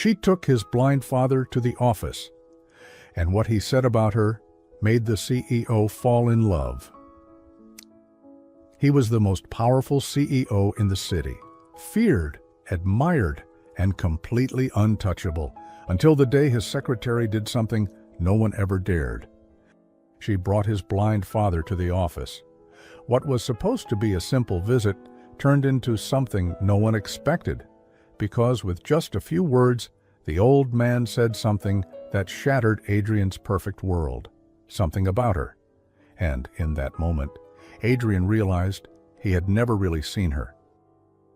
She took his blind father to the office, and what he said about her made the CEO fall in love. He was the most powerful CEO in the city, feared, admired, and completely untouchable, until the day his secretary did something no one ever dared. She brought his blind father to the office. What was supposed to be a simple visit turned into something no one expected, because with just a few words, the old man said something that shattered Adrian's perfect world, something about her. And in that moment, Adrian realized he had never really seen her.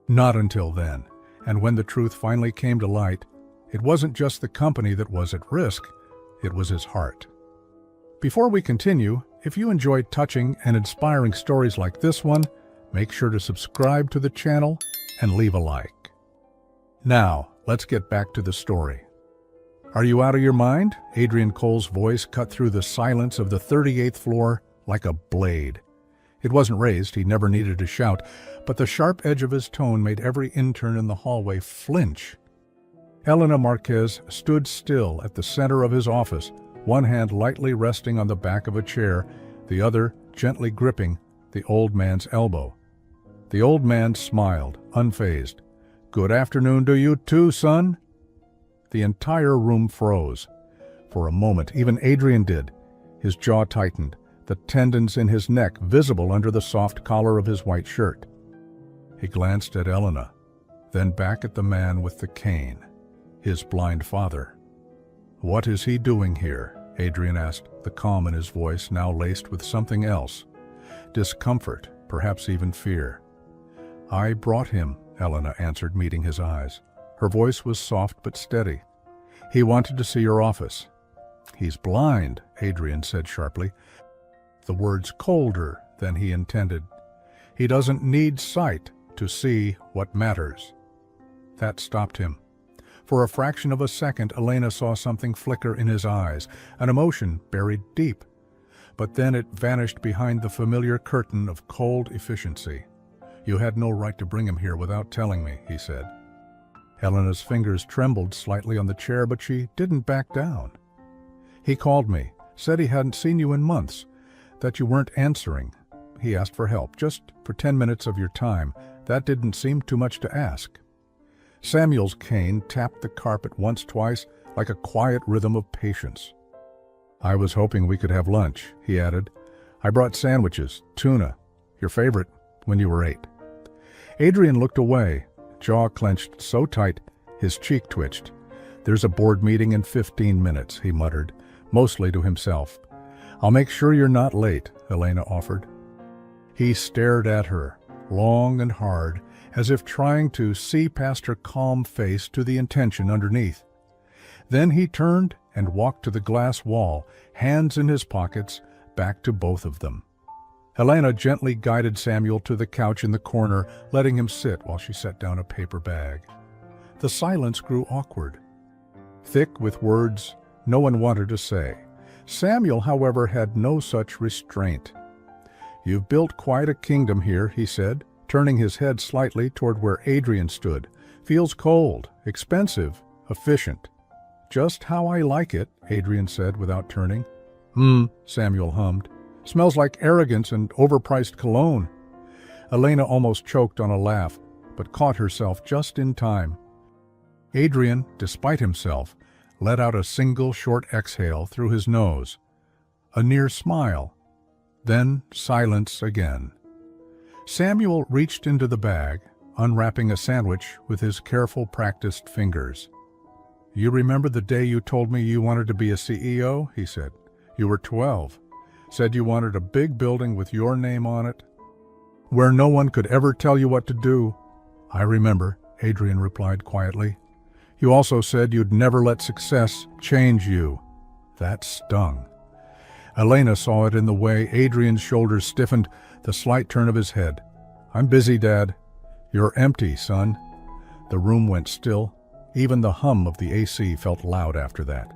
Not until then, and when the truth finally came to light, it wasn't just the company that was at risk, it was his heart. Before we continue, if you enjoyed touching and inspiring stories like this one, make sure to subscribe to the channel and leave a like. Now, let's get back to the story. Are you out of your mind? Adrian Cole's voice cut through the silence of the 38th floor like a blade. It wasn't raised, he never needed to shout, but the sharp edge of his tone made every intern in the hallway flinch. Elena Marquez stood still at the center of his office, one hand lightly resting on the back of a chair, the other gently gripping the old man's elbow. The old man smiled, unfazed. "Good afternoon to you too, son." The entire room froze. For a moment, even Adrian did. His jaw tightened, the tendons in his neck visible under the soft collar of his white shirt. He glanced at Elena, then back at the man with the cane, his blind father. "What is he doing here?" Adrian asked, the calm in his voice now laced with something else. Discomfort, perhaps even fear. "I brought him," Elena answered, meeting his eyes. Her voice was soft but steady. "He wanted to see your office." "He's blind," Adrian said sharply, the words colder than he intended. "He doesn't need sight to see what matters." That stopped him. For a fraction of a second, Elena saw something flicker in his eyes, an emotion buried deep. But then it vanished behind the familiar curtain of cold efficiency. "You had no right to bring him here without telling me," he said. Elena's fingers trembled slightly on the chair, but she didn't back down. "He called me, said he hadn't seen you in months, that you weren't answering. He asked for help, just for 10 minutes of your time. That didn't seem too much to ask." Samuel's cane tapped the carpet once, twice, like a quiet rhythm of patience. "I was hoping we could have lunch," he added. "I brought sandwiches, tuna, your favorite, when you were 8. Adrian looked away, jaw clenched so tight, his cheek twitched. "There's a board meeting in 15 minutes, he muttered, mostly to himself. "I'll make sure you're not late," Elena offered. He stared at her, long and hard, as if trying to see past her calm face to the intention underneath. Then he turned and walked to the glass wall, hands in his pockets, back to both of them. Elena gently guided Samuel to the couch in the corner, letting him sit while she set down a paper bag. The silence grew awkward, thick with words no one wanted to say. Samuel, however, had no such restraint. "You've built quite a kingdom here," he said, turning his head slightly toward where Adrian stood. "Feels cold, expensive, efficient." "Just how I like it," Adrian said without turning. Samuel hummed. "Smells like arrogance and overpriced cologne." Elena almost choked on a laugh, but caught herself just in time. Adrian, despite himself, let out a single short exhale through his nose. A near smile. Then silence again. Samuel reached into the bag, unwrapping a sandwich with his careful, practiced fingers. "You remember the day you told me you wanted to be a CEO?" he said. "You were 12. Said you wanted a big building with your name on it, where no one could ever tell you what to do." "I remember," Adrian replied quietly. "You also said you'd never let success change you." That stung. Elena saw it in the way Adrian's shoulders stiffened, the slight turn of his head. "I'm busy, Dad." "You're empty, son." The room went still. Even the hum of the AC felt loud after that.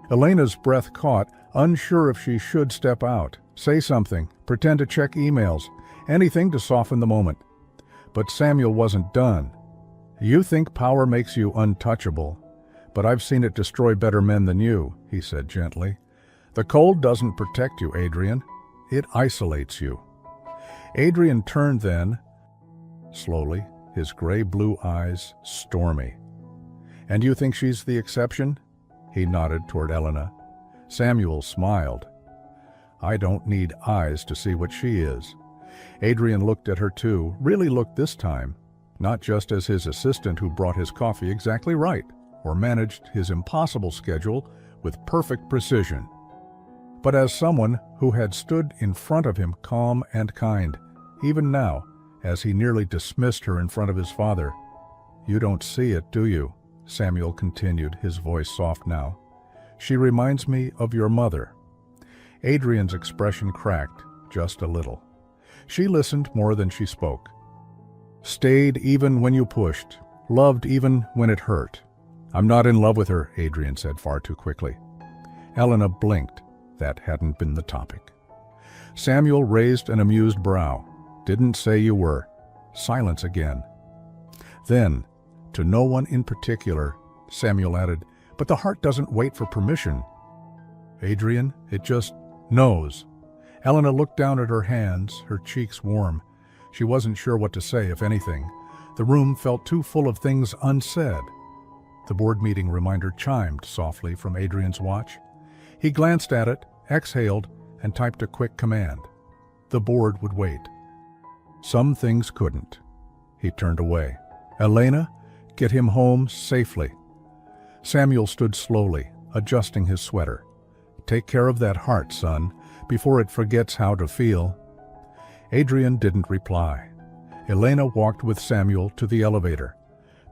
Elena's breath caught, unsure if she should step out, say something, pretend to check emails, anything to soften the moment. But Samuel wasn't done. "You think power makes you untouchable. But I've seen it destroy better men than you, he said gently. The cold doesn't protect you, Adrian. It isolates you. Adrian turned then, slowly, his gray-blue eyes stormy. And you think she's the exception? He nodded toward Elena. Samuel smiled. I don't need eyes to see what she is. Adrian looked at her too, really looked this time, not just as his assistant who brought his coffee exactly right, or managed his impossible schedule with perfect precision, but as someone who had stood in front of him calm and kind, even now, as he nearly dismissed her in front of his father. You don't see it, do you? Samuel continued, his voice soft now. She reminds me of your mother. Adrian's expression cracked, just a little. She listened more than she spoke. Stayed even when you pushed, loved even when it hurt. I'm not in love with her, Adrian said far too quickly. Elena blinked. That hadn't been the topic. Samuel raised an amused brow. Didn't say you were. Silence again. Then, to no one in particular, Samuel added, but the heart doesn't wait for permission. Adrian, it just knows. Elena looked down at her hands, her cheeks warm. She wasn't sure what to say, if anything. The room felt too full of things unsaid. The board meeting reminder chimed softly from Adrian's watch. He glanced at it, exhaled, and typed a quick command. The board would wait. Some things couldn't. He turned away. Elena, get him home safely. Samuel stood slowly, adjusting his sweater. Take care of that heart, son, before it forgets how to feel. Adrian didn't reply. Elena walked with Samuel to the elevator.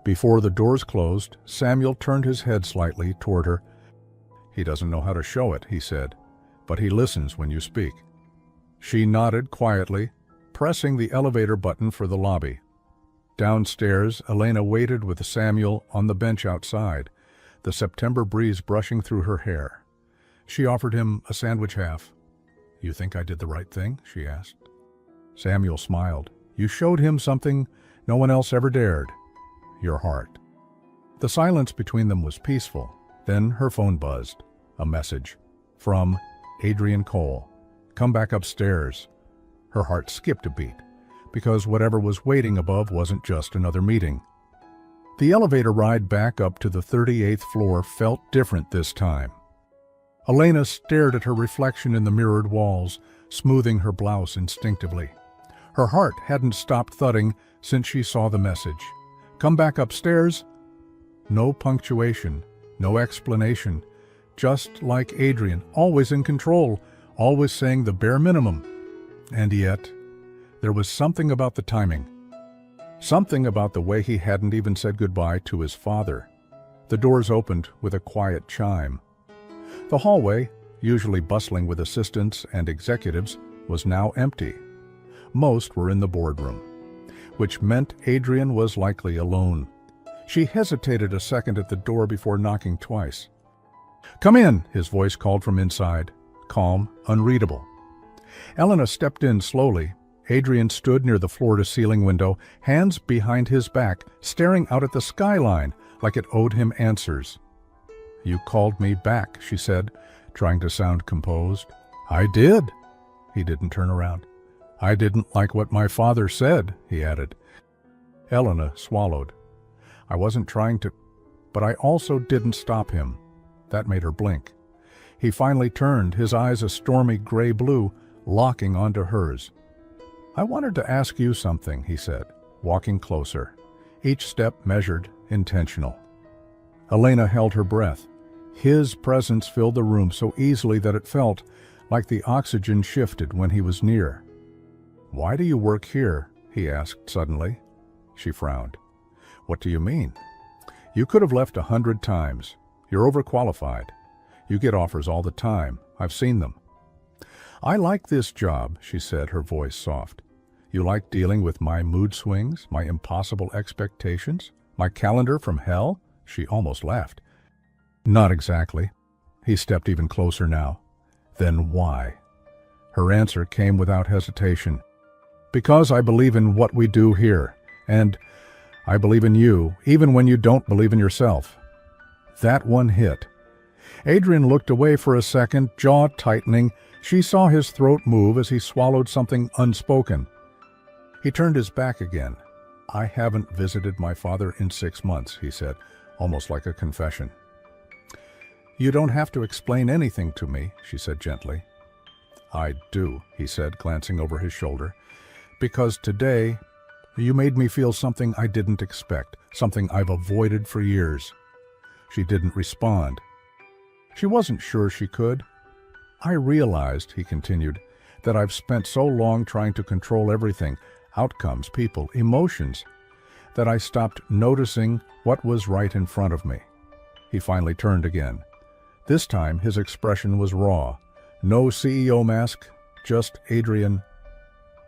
Before the doors closed, Samuel turned his head slightly toward her. He doesn't know how to show it, he said, but he listens when you speak. She nodded quietly, pressing the elevator button for the lobby. Downstairs, Elena waited with Samuel on the bench outside, the September breeze brushing through her hair. She offered him a sandwich half. You think I did the right thing? She asked. Samuel smiled. You showed him something no one else ever dared. Your heart. The silence between them was peaceful. Then her phone buzzed. A message. From Adrian Cole. Come back upstairs. Her heart skipped a beat, because whatever was waiting above wasn't just another meeting. The elevator ride back up to the 38th floor felt different this time. Elena stared at her reflection in the mirrored walls, smoothing her blouse instinctively. Her heart hadn't stopped thudding since she saw the message. Come back upstairs? No punctuation, no explanation. Just like Adrian, always in control, always saying the bare minimum. And yet, there was something about the timing. Something about the way he hadn't even said goodbye to his father. The doors opened with a quiet chime. The hallway, usually bustling with assistants and executives, was now empty. Most were in the boardroom, which meant Adrian was likely alone. She hesitated a second at the door before knocking twice. Come in, his voice called from inside, calm, unreadable. Elena stepped in slowly. Adrian stood near the floor-to-ceiling window, hands behind his back, staring out at the skyline like it owed him answers. You called me back, she said, trying to sound composed. I did. He didn't turn around. I didn't like what my father said, he added. Elena swallowed. I wasn't trying to, but I also didn't stop him. That made her blink. He finally turned, his eyes a stormy gray-blue, locking onto hers. I wanted to ask you something, he said, walking closer, each step measured, intentional. Elena held her breath. His presence filled the room so easily that it felt like the oxygen shifted when he was near. Why do you work here? He asked suddenly. She frowned. What do you mean? You could have left 100 times. You're overqualified. You get offers all the time. I've seen them. I like this job, she said, her voice soft. You like dealing with my mood swings, my impossible expectations, my calendar from hell? She almost laughed. Not exactly. He stepped even closer now. Then why? Her answer came without hesitation. Because I believe in what we do here, and I believe in you, even when you don't believe in yourself. That one hit. Adrian looked away for a second, jaw tightening. She saw his throat move as he swallowed something unspoken. He turned his back again. "I haven't visited my father in 6 months," he said, almost like a confession. "You don't have to explain anything to me," she said gently. "I do," he said, glancing over his shoulder, "because today you made me feel something I didn't expect, something I've avoided for years." She didn't respond. She wasn't sure she could. "I realized," he continued, "that I've spent so long trying to control everything, outcomes, people, emotions, that I stopped noticing what was right in front of me." He finally turned again. This time his expression was raw. No CEO mask, just Adrian.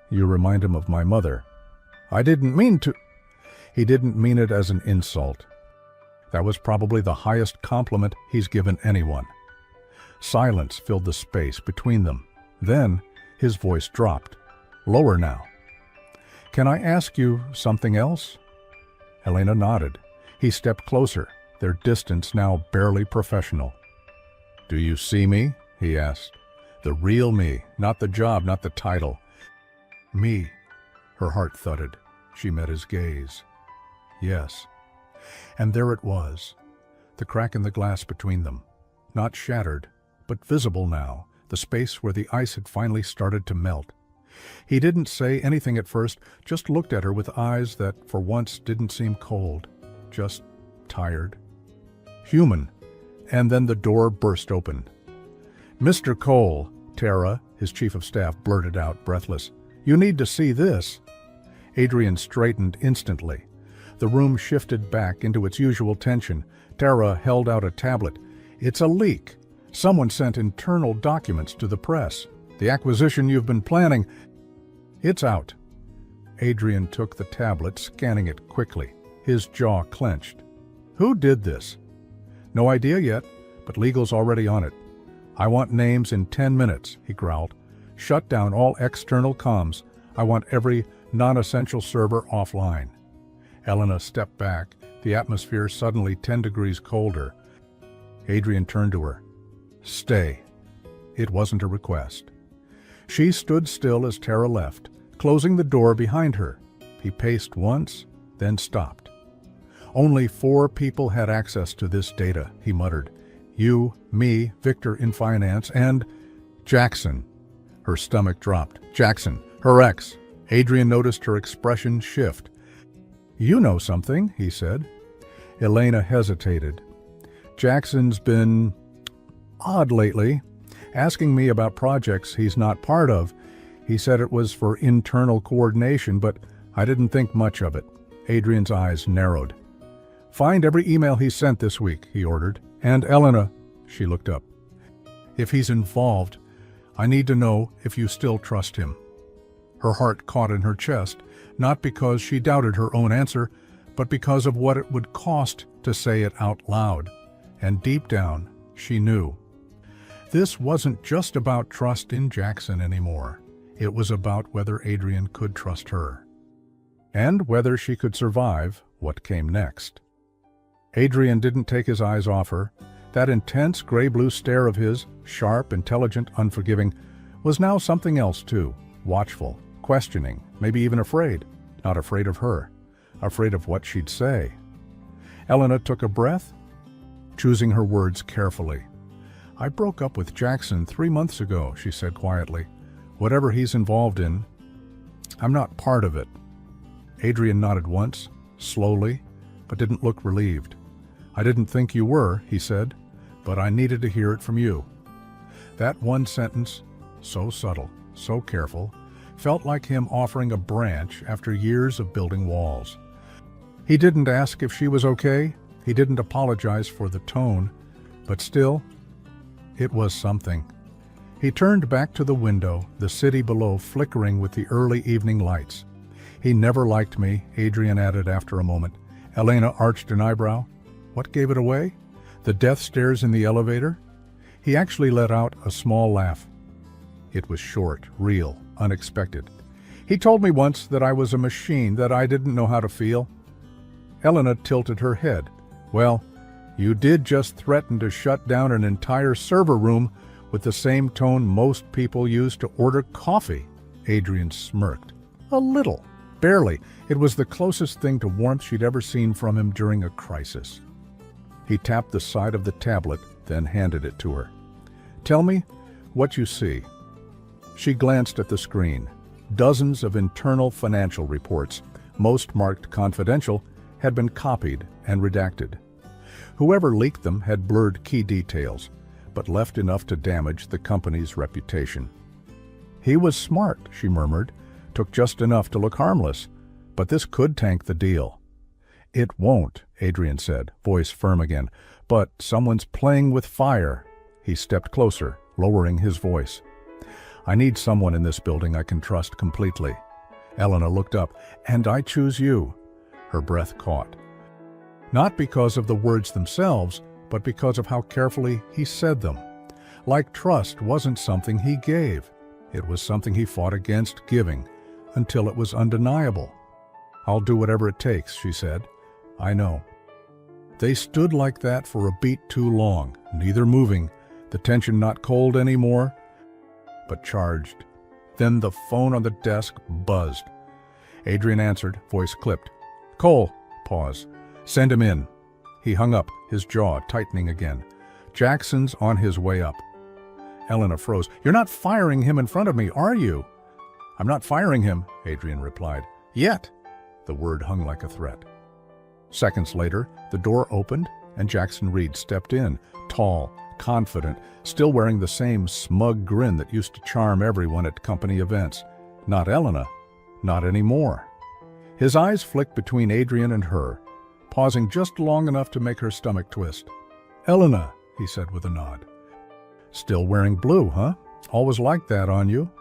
"You remind him of my mother." "I didn't mean to." He didn't mean it as an insult. That was probably the highest compliment he's given anyone. Silence filled the space between them. Then his voice dropped, lower now. "Can I ask you something else?" Elena nodded. He stepped closer, their distance now barely professional. "Do you see me?" he asked. "The real me, not the job, not the title." "Me." Her heart thudded. She met his gaze. "Yes." And there it was, the crack in the glass between them. Not shattered, but visible now, the space where the ice had finally started to melt. He didn't say anything at first, just looked at her with eyes that for once didn't seem cold, just tired. Human. And then the door burst open. "Mr. Cole," Tara, his chief of staff, blurted out, breathless. "You need to see this." Adrian straightened instantly. The room shifted back into its usual tension. Tara held out a tablet. "It's a leak. Someone sent internal documents to the press. The acquisition you've been planning. It's out." Adrian took the tablet, scanning it quickly. His jaw clenched. "Who did this?" "No idea yet, but legal's already on it." "I want names in 10 minutes, he growled. "Shut down all external comms. I want every non-essential server offline." Elena stepped back, the atmosphere suddenly 10 degrees colder. Adrian turned to her. "Stay." It wasn't a request. She stood still as Tara left, closing the door behind her. He paced once, then stopped. "Only 4 people had access to this data," he muttered. "You, me, Victor in finance, and Jackson." Her stomach dropped. Jackson, her ex. Adrian noticed her expression shift. "You know something," he said. Elena hesitated. "Jackson's been odd lately, asking me about projects he's not part of. He said it was for internal coordination, but I didn't think much of it." Adrian's eyes narrowed. "Find every email he sent this week," he ordered. "And Elena," she looked up, "if he's involved, I need to know if you still trust him." Her heart caught in her chest, not because she doubted her own answer, but because of what it would cost to say it out loud. And deep down, she knew. This wasn't just about trust in Jackson anymore. It was about whether Adrian could trust her. And whether she could survive what came next. Adrian didn't take his eyes off her. That intense gray-blue stare of his, sharp, intelligent, unforgiving, was now something else too. Watchful, questioning, maybe even afraid. Not afraid of her. Afraid of what she'd say. Elena took a breath, choosing her words carefully. "I broke up with Jackson 3 months ago," she said quietly. "Whatever he's involved in, I'm not part of it." Adrian nodded once, slowly, but didn't look relieved. "I didn't think you were," he said, "but I needed to hear it from you." That one sentence, so subtle, so careful, felt like him offering a branch after years of building walls. He didn't ask if she was okay. He didn't apologize for the tone, but still, it was something. He turned back to the window, the city below flickering with the early evening lights. "He never liked me," Adrian added after a moment. Elena arched an eyebrow. What gave it away? The death stares in the elevator? He actually let out a small laugh. It was short, real, unexpected. "He told me once that I was a machine, that I didn't know how to feel." Elena tilted her head. "Well, You did just threaten to shut down an entire server room with the same tone most people use to order coffee. Adrian smirked. A little. Barely. It was the closest thing to warmth she'd ever seen from him during a crisis. He tapped the side of the tablet, then handed it to her. Tell me what you see. She glanced at the screen. Dozens of internal financial reports, most marked confidential, had been copied and redacted. Whoever leaked them had blurred key details, but left enough to damage the company's reputation. He was smart, she murmured, took just enough to look harmless, but this could tank the deal. It won't, Adrian said, voice firm again, but someone's playing with fire. He stepped closer, lowering his voice. I need someone in this building I can trust completely. Elena looked up. And I choose you. Her breath caught. Not because of the words themselves, but because of how carefully he said them. Like trust wasn't something he gave. It was something he fought against giving, until it was undeniable. I'll do whatever it takes, she said. I know. They stood like that for a beat too long, neither moving, the tension not cold anymore, but charged. Then the phone on the desk buzzed. Adrian answered, voice clipped. Cole. Pause. Send him in. He hung up, his jaw tightening again. Jackson's on his way up. Elena froze. You're not firing him in front of me, are you? I'm not firing him, Adrian replied. Yet. The word hung like a threat. Seconds later, the door opened and Jackson Reed stepped in, tall, confident, still wearing the same smug grin that used to charm everyone at company events. Not Elena. Not anymore. His eyes flicked between Adrian and her, pausing just long enough to make her stomach twist. Elena, he said with a nod. Still wearing blue, huh? Always like that on you?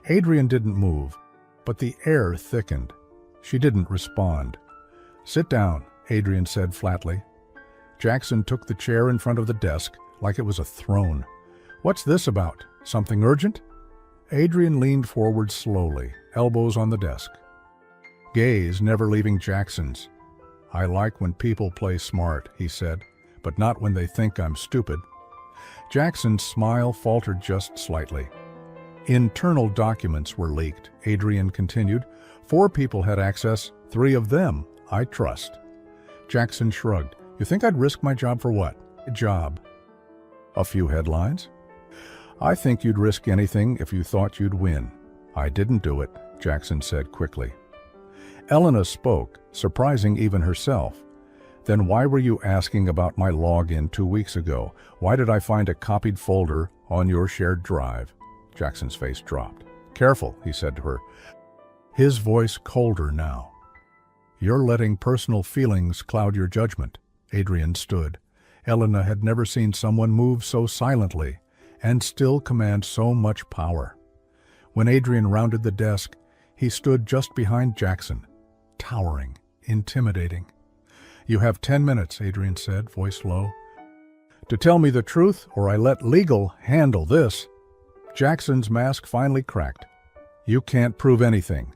Adrian didn't move, but the air thickened. She didn't respond. Sit down, Adrian said flatly. Jackson took the chair in front of the desk like it was a throne. What's this about? Something urgent? Adrian leaned forward slowly, elbows on the desk. Gaze never leaving Jackson's. I like when people play smart, he said, but not when they think I'm stupid. Jackson's smile faltered just slightly. Internal documents were leaked, Adrian continued. 4 people had access, 3 of them I trust. Jackson shrugged. You think I'd risk my job for what? A job. A few headlines? I think you'd risk anything if you thought you'd win. I didn't do it, Jackson said quickly. Elena spoke, surprising even herself. Then why were you asking about my login 2 weeks ago? Why did I find a copied folder on your shared drive? Jackson's face dropped. Careful, he said to her. His voice colder now. You're letting personal feelings cloud your judgment. Adrian stood. Elena had never seen someone move so silently and still command so much power. When Adrian rounded the desk, he stood just behind Jackson, towering, intimidating. You have 10 minutes, Adrian said, voice low. To tell me the truth, or I let legal handle this. Jackson's mask finally cracked. You can't prove anything.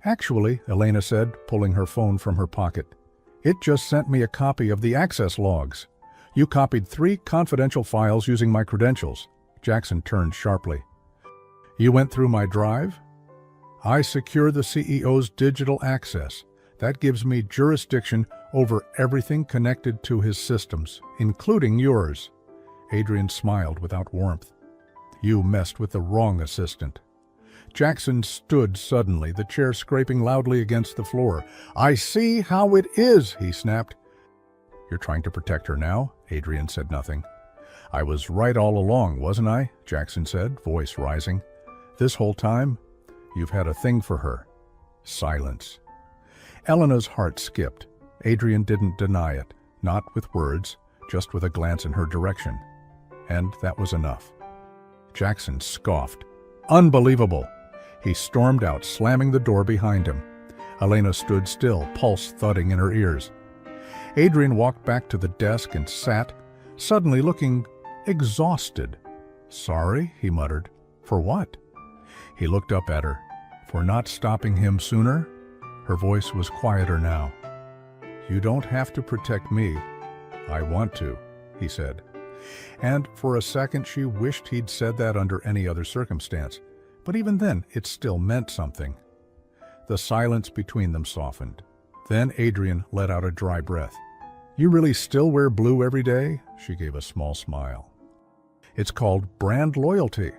Actually, Elena said, pulling her phone from her pocket, it just sent me a copy of the access logs. You copied 3 confidential files using my credentials. Jackson turned sharply. You went through my drive? I secure the CEO's digital access. That gives me jurisdiction over everything connected to his systems, including yours. Adrian smiled without warmth. You messed with the wrong assistant. Jackson stood suddenly, the chair scraping loudly against the floor. I see how it is, he snapped. You're trying to protect her now? Adrian said nothing. I was right all along, wasn't I? Jackson said, voice rising. This whole time, you've had a thing for her. Silence. Elena's heart skipped. Adrian didn't deny it, not with words, just with a glance in her direction. And that was enough. Jackson scoffed. Unbelievable! He stormed out, slamming the door behind him. Elena stood still, pulse thudding in her ears. Adrian walked back to the desk and sat, suddenly looking exhausted. Sorry, he muttered. For what? He looked up at her. For not stopping him sooner? Her voice was quieter now. You don't have to protect me. I want to, he said. And for a second she wished he'd said that under any other circumstance. But even then, it still meant something. The silence between them softened. Then Adrian let out a dry breath. You really still wear blue every day? She gave a small smile. It's called brand loyalty.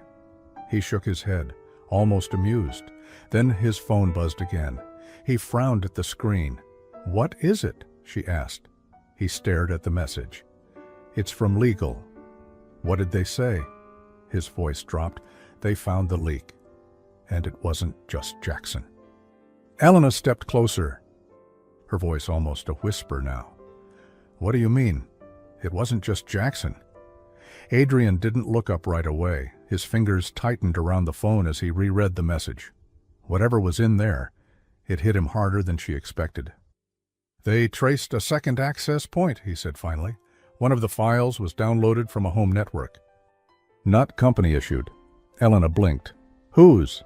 He shook his head, almost amused. Then his phone buzzed again. He frowned at the screen. What is it? She asked. He stared at the message. It's from legal. What did they say? His voice dropped. They found the leak. And it wasn't just Jackson. Elena stepped closer, her voice almost a whisper now. What do you mean? It wasn't just Jackson. Adrian didn't look up right away. His fingers tightened around the phone as he reread the message. Whatever was in there, it hit him harder than she expected. They traced a second access point, he said finally. One of the files was downloaded from a home network. Not company issued. Elena blinked. Whose?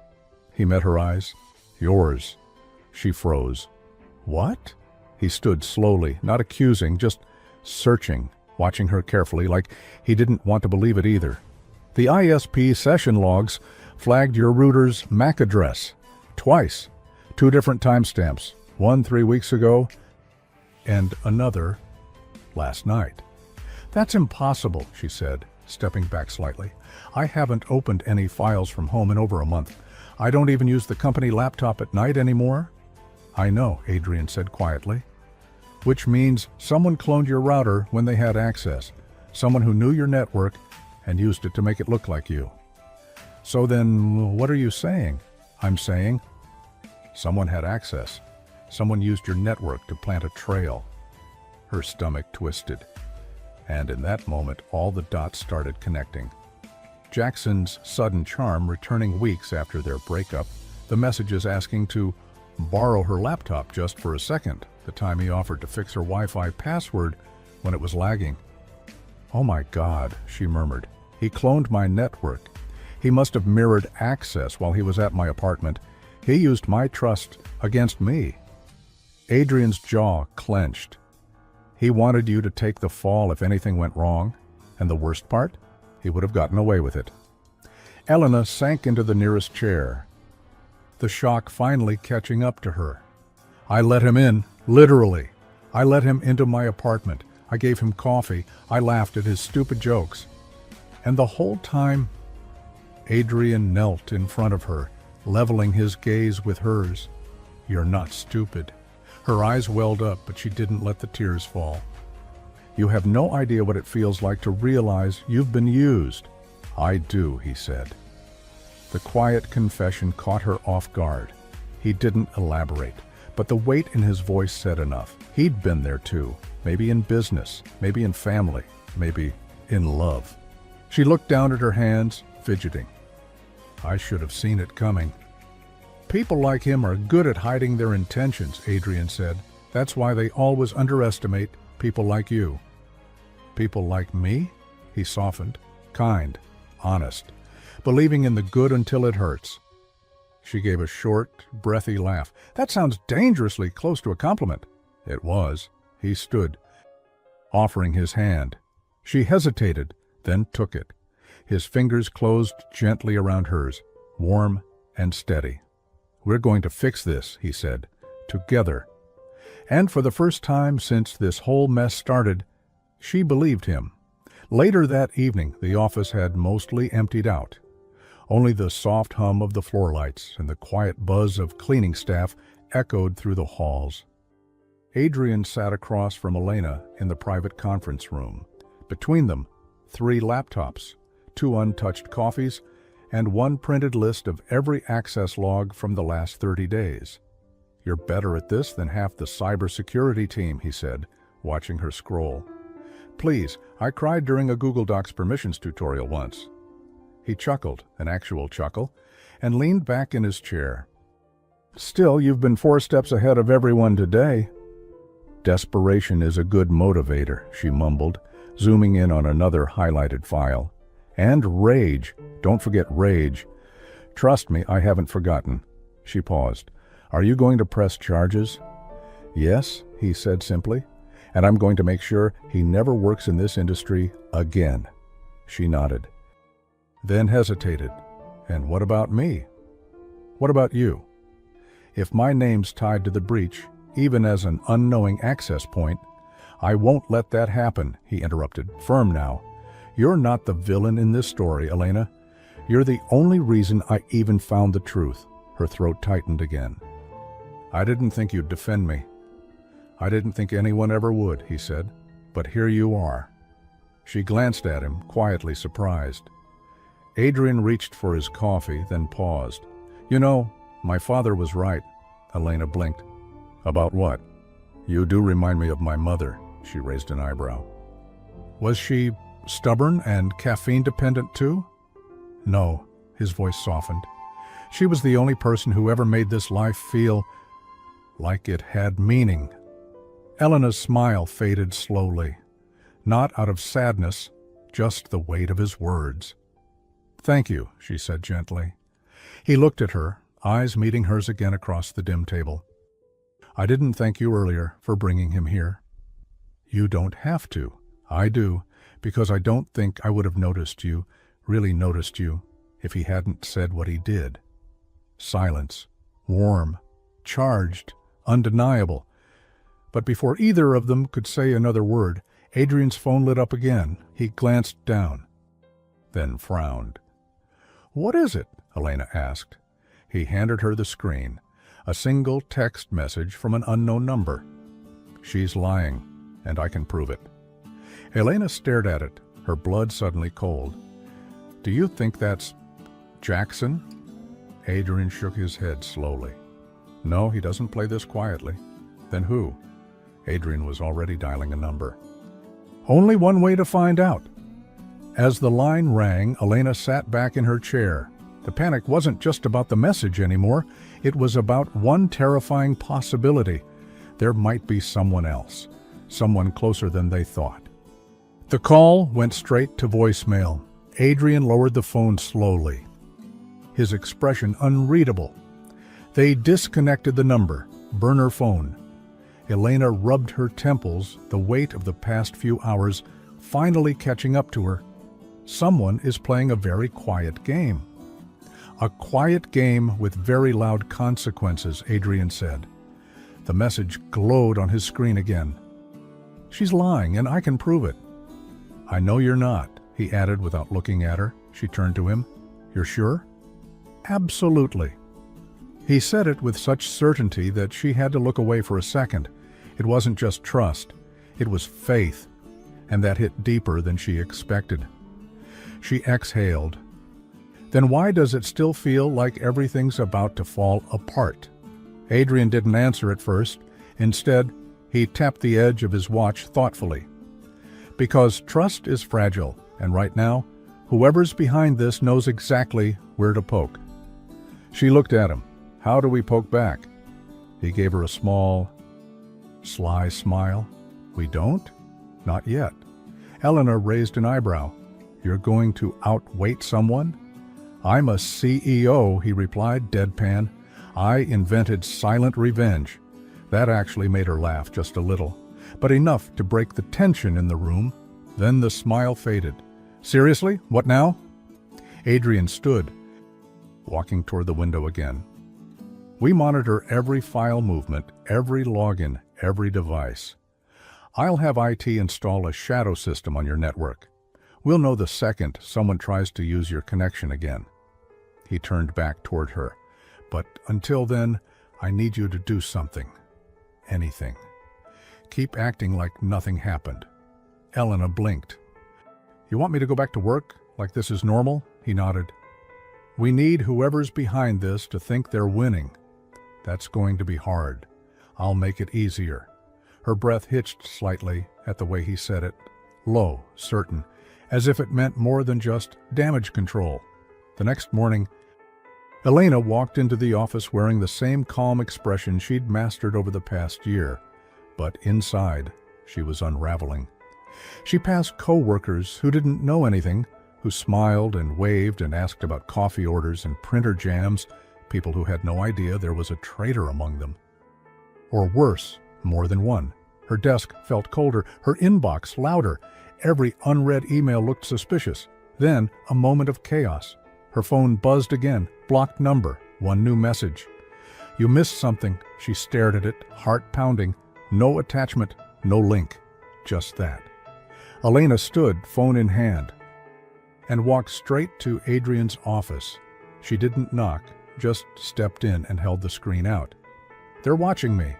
He met her eyes. Yours. She froze. What? He stood slowly, not accusing, just searching, watching her carefully, like he didn't want to believe it either. The ISP session logs flagged your router's MAC address. Twice. 2 different timestamps. One 3 weeks ago, and another last night. That's impossible, she said, stepping back slightly. I haven't opened any files from home in over a month. I don't even use the company laptop at night anymore. I know, Adrian said quietly. Which means someone cloned your router when they had access. Someone who knew your network and used it to make it look like you. So then, what are you saying? I'm saying, someone had access. Someone used your network to plant a trail. Her stomach twisted. And in that moment, all the dots started connecting. Jackson's sudden charm returning weeks after their breakup, the messages asking to borrow her laptop just for a second, the time he offered to fix her Wi-Fi password when it was lagging. Oh my God, she murmured. He cloned my network. He must have mirrored access while he was at my apartment. He used my trust against me. Adrian's jaw clenched. He wanted you to take the fall if anything went wrong, and the worst part? He would have gotten away with it. Elena sank into the nearest chair, the shock finally catching up to her. I let him in, literally. I let him into my apartment. I gave him coffee. I laughed at his stupid jokes. And the whole time, Adrian knelt in front of her, leveling his gaze with hers. You're not stupid. Her eyes welled up, but she didn't let the tears fall. You have no idea what it feels like to realize you've been used. I do, he said. The quiet confession caught her off guard. He didn't elaborate, but the weight in his voice said enough. He'd been there too, maybe in business, maybe in family, maybe in love. She looked down at her hands, fidgeting. I should have seen it coming. People like him are good at hiding their intentions, Adrian said. That's why they always underestimate people like you. People like me? He softened. Kind, honest, believing in the good until it hurts. She gave a short, breathy laugh. That sounds dangerously close to a compliment. It was. He stood, offering his hand. She hesitated, then took it. His fingers closed gently around hers, warm and steady. We're going to fix this, he said, together. And for the first time since this whole mess started, she believed him. Later that evening, the office had mostly emptied out. Only the soft hum of the floor lights and the quiet buzz of cleaning staff echoed through the halls. Adrian sat across from Elena in the private conference room. Between them, 3 laptops, 2 untouched coffees, and 1 printed list of every access log from the last 30 days. You're better at this than half the cybersecurity team, he said, watching her scroll. Please, I cried during a Google Docs permissions tutorial once. He chuckled, an actual chuckle, and leaned back in his chair. Still, you've been 4 steps ahead of everyone today. Desperation is a good motivator, she mumbled, zooming in on another highlighted file. And rage. Don't forget rage. Trust me, I haven't forgotten. She paused. Are you going to press charges? Yes, he said simply. and I'm going to make sure he never works in this industry again." She nodded, then hesitated. "And what about me? What about you? If my name's tied to the breach, even as an unknowing access point—" "I won't let that happen," he interrupted, firm now. "You're not the villain in this story, Elena. You're the only reason I even found the truth." Her throat tightened again. "I didn't think you'd defend me. I didn't think anyone ever would," he said. "But here you are." She glanced at him, quietly surprised. Adrian reached for his coffee, then paused. "You know, my father was right." Elena blinked. "About what?" "You do remind me of my mother." She raised an eyebrow. "Was she stubborn and caffeine-dependent too?" "No," his voice softened. "She was the only person who ever made this life feel like it had meaning." Elena's smile faded slowly, not out of sadness, just the weight of his words. "Thank you," she said gently. He looked at her, eyes meeting hers again across the dim table. "I didn't thank you earlier for bringing him here." "You don't have to." "I do, because I don't think I would have really noticed you, if he hadn't said what he did." Silence. Warm, charged, undeniable. But before either of them could say another word, Adrian's phone lit up again. He glanced down, then frowned. "What is it?" Elena asked. He handed her the screen, a single text message from an unknown number. "She's lying, and I can prove it." Elena stared at it, her blood suddenly cold. "Do you think that's Jackson?" Adrian shook his head slowly. "No, he doesn't play this quietly." "Then who?" Adrian was already dialing a number. "Only one way to find out." As the line rang, Elena sat back in her chair. The panic wasn't just about the message anymore. It was about one terrifying possibility. There might be someone else, someone closer than they thought. The call went straight to voicemail. Adrian lowered the phone slowly, his expression unreadable. They disconnected the number, burner phone. Elena rubbed her temples, the weight of the past few hours finally catching up to her. Someone is playing a very quiet game. "A quiet game with very loud consequences," Adrian said. The message glowed on his screen again. "She's lying, and I can prove it." "I know you're not," he added without looking at her. She turned to him. "You're sure?" "Absolutely." He said it with such certainty that she had to look away for a second. It wasn't just trust, it was faith, and that hit deeper than she expected. She exhaled. "Then why does it still feel like everything's about to fall apart?" Adrian didn't answer at first. Instead, he tapped the edge of his watch thoughtfully. "Because trust is fragile, and right now, whoever's behind this knows exactly where to poke." She looked at him. "How do we poke back?" He gave her a small, sly smile. "We don't?" "Not yet." Elena raised an eyebrow. "You're going to outweight someone?" "I'm a CEO," he replied, deadpan. "I invented silent revenge." That actually made her laugh just a little, but enough to break the tension in the room. Then the smile faded. "Seriously? What now?" Adrian stood, walking toward the window again. "We monitor every file movement, every login, every device. I'll have IT install a shadow system on your network. We'll know the second someone tries to use your connection again." He turned back toward her. "But until then, I need you to do something. Anything. Keep acting like nothing happened." Elena blinked. "You want me to go back to work, like this is normal?" He nodded. "We need whoever's behind this to think they're winning. That's going to be hard. I'll make it easier." Her breath hitched slightly at the way he said it, low, certain, as if it meant more than just damage control. The next morning, Elena walked into the office wearing the same calm expression she'd mastered over the past year, but inside, she was unraveling. She passed co-workers who didn't know anything, who smiled and waved and asked about coffee orders and printer jams, people who had no idea there was a traitor among them. Or worse, more than one. Her desk felt colder, her inbox louder. Every unread email looked suspicious. Then, a moment of chaos. Her phone buzzed again. Blocked number. One new message. "You missed something." She stared at it, heart pounding. No attachment, no link. Just that. Elena stood, phone in hand, and walked straight to Adrian's office. She didn't knock, just stepped in and held the screen out. "They're watching me."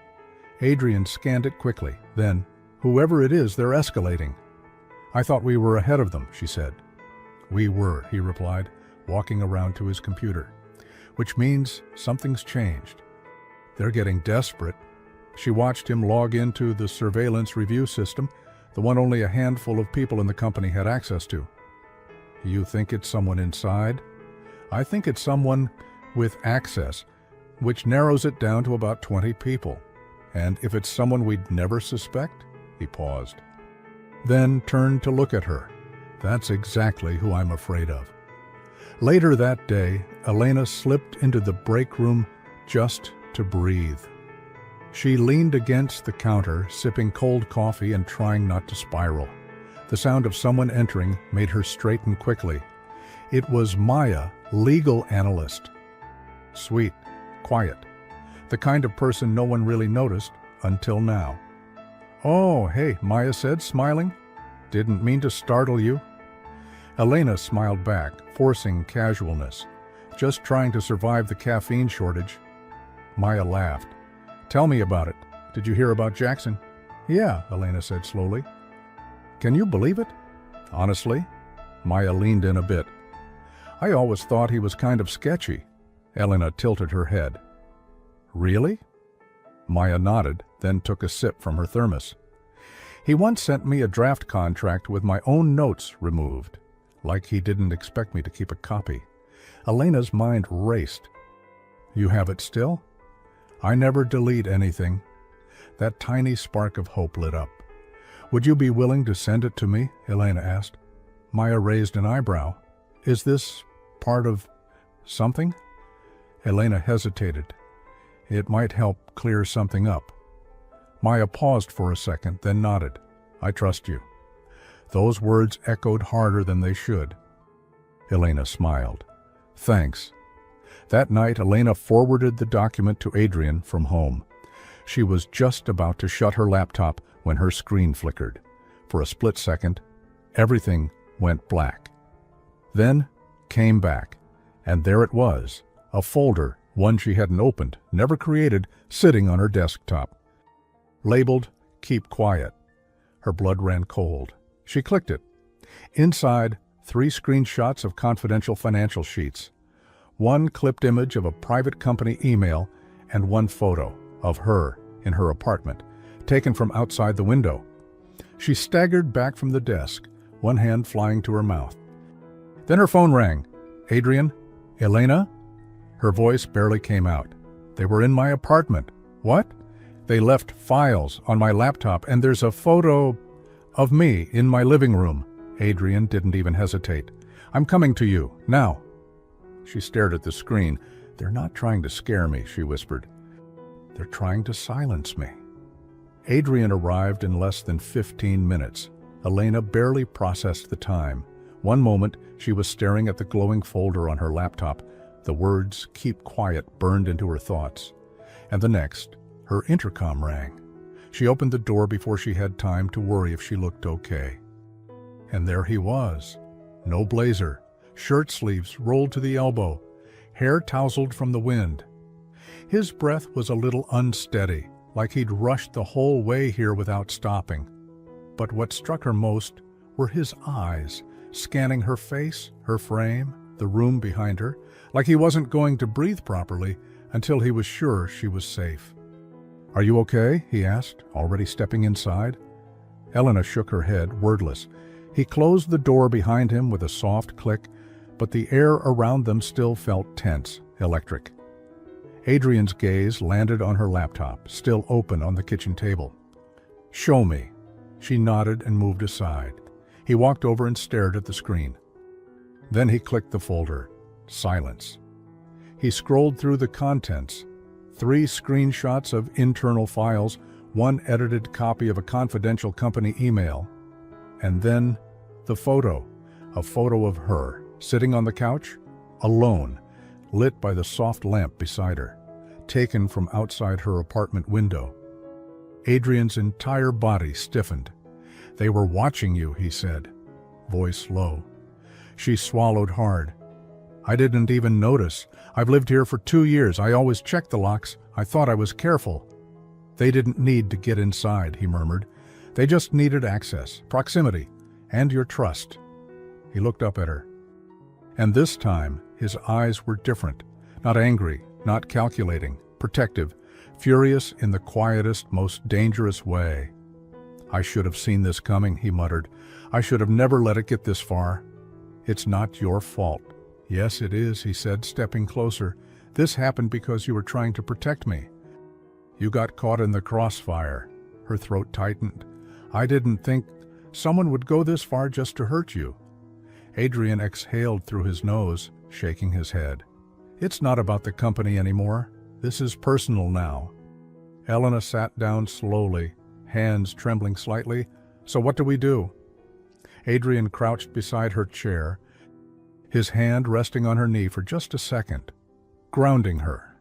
Adrian scanned it quickly. Then, "Whoever it is, they're escalating." "I thought we were ahead of them," she said. "We were," he replied, walking around to his computer. "Which means something's changed. They're getting desperate." She watched him log into the surveillance review system, the one only a handful of people in the company had access to. "You think it's someone inside?" "I think it's someone with access, which narrows it down to about 20 people. And if it's someone we'd never suspect?" He paused, then turned to look at her. "That's exactly who I'm afraid of." Later that day, Elena slipped into the break room just to breathe. She leaned against the counter, sipping cold coffee and trying not to spiral. The sound of someone entering made her straighten quickly. It was Maya, legal analyst. Sweet, quiet, the kind of person no one really noticed until now. "Oh, hey," Maya said, smiling. "Didn't mean to startle you." Elena smiled back, forcing casualness. "Just trying to survive the caffeine shortage." Maya laughed. "Tell me about it. Did you hear about Jackson?" "Yeah," Elena said slowly. "Can you believe it?" "Honestly?" Maya leaned in a bit. "I always thought he was kind of sketchy." Elena tilted her head. "Really?" Maya nodded, then took a sip from her thermos. "He once sent me a draft contract with my own notes removed, like he didn't expect me to keep a copy." Elena's mind raced. "You have it still?" "I never delete anything." That tiny spark of hope lit up. "Would you be willing to send it to me?" Elena asked. Maya raised an eyebrow. "Is this part of something?" Elena hesitated. "It might help clear something up." Maya paused for a second, then nodded. "I trust you." Those words echoed harder than they should. Elena smiled. "Thanks." That night, Elena forwarded the document to Adrian from home. She was just about to shut her laptop when her screen flickered. For a split second, everything went black. Then came back, and there it was, a folder, one she hadn't opened, never created, sitting on her desktop. Labeled, "Keep Quiet." Her blood ran cold. She clicked it. Inside, 3 screenshots of confidential financial sheets. 1 clipped image of a private company email, and 1 photo of her in her apartment, taken from outside the window. She staggered back from the desk, one hand flying to her mouth. Then her phone rang. "Adrian? Elena?" Her voice barely came out. "They were in my apartment." "What?" "They left files on my laptop, and there's a photo of me in my living room." Adrian didn't even hesitate. "I'm coming to you, now." She stared at the screen. "They're not trying to scare me," she whispered. "They're trying to silence me." Adrian arrived in less than 15 minutes. Elena barely processed the time. One moment, she was staring at the glowing folder on her laptop. The words, "Keep Quiet," burned into her thoughts. And the next, her intercom rang. She opened the door before she had time to worry if she looked okay. And there he was. No blazer, shirt sleeves rolled to the elbow, hair tousled from the wind. His breath was a little unsteady, like he'd rushed the whole way here without stopping. But what struck her most were his eyes, scanning her face, her frame, the room behind her, like he wasn't going to breathe properly until he was sure she was safe. "Are you okay?" he asked, already stepping inside. Elena shook her head, wordless. He closed the door behind him with a soft click, but the air around them still felt tense, electric. Adrian's gaze landed on her laptop, still open on the kitchen table. "Show me." She nodded and moved aside. He walked over and stared at the screen. Then he clicked the folder. Silence. He scrolled through the contents. 3 screenshots of internal files, one edited copy of a confidential company email, and then the photo, a photo of her, sitting on the couch, alone, lit by the soft lamp beside her, taken from outside her apartment window. Adrian's entire body stiffened. "They were watching you," he said, voice low. She swallowed hard. "I didn't even notice. I've lived here for 2 years. I always check the locks. I thought I was careful." "They didn't need to get inside," he murmured. "They just needed access, proximity, and your trust." He looked up at her. And this time, his eyes were different. Not angry, not calculating, protective, furious in the quietest, most dangerous way. "I should have seen this coming," he muttered. "I should have never let it get this far." "It's not your fault." "Yes, it is," he said, stepping closer. "This happened because you were trying to protect me. You got caught in the crossfire." Her throat tightened. "I didn't think someone would go this far just to hurt you." Adrian exhaled through his nose, shaking his head. "It's not about the company anymore. This is personal now." Elena sat down slowly, hands trembling slightly. "So what do we do?" Adrian crouched beside her chair, his hand resting on her knee for just a second, grounding her.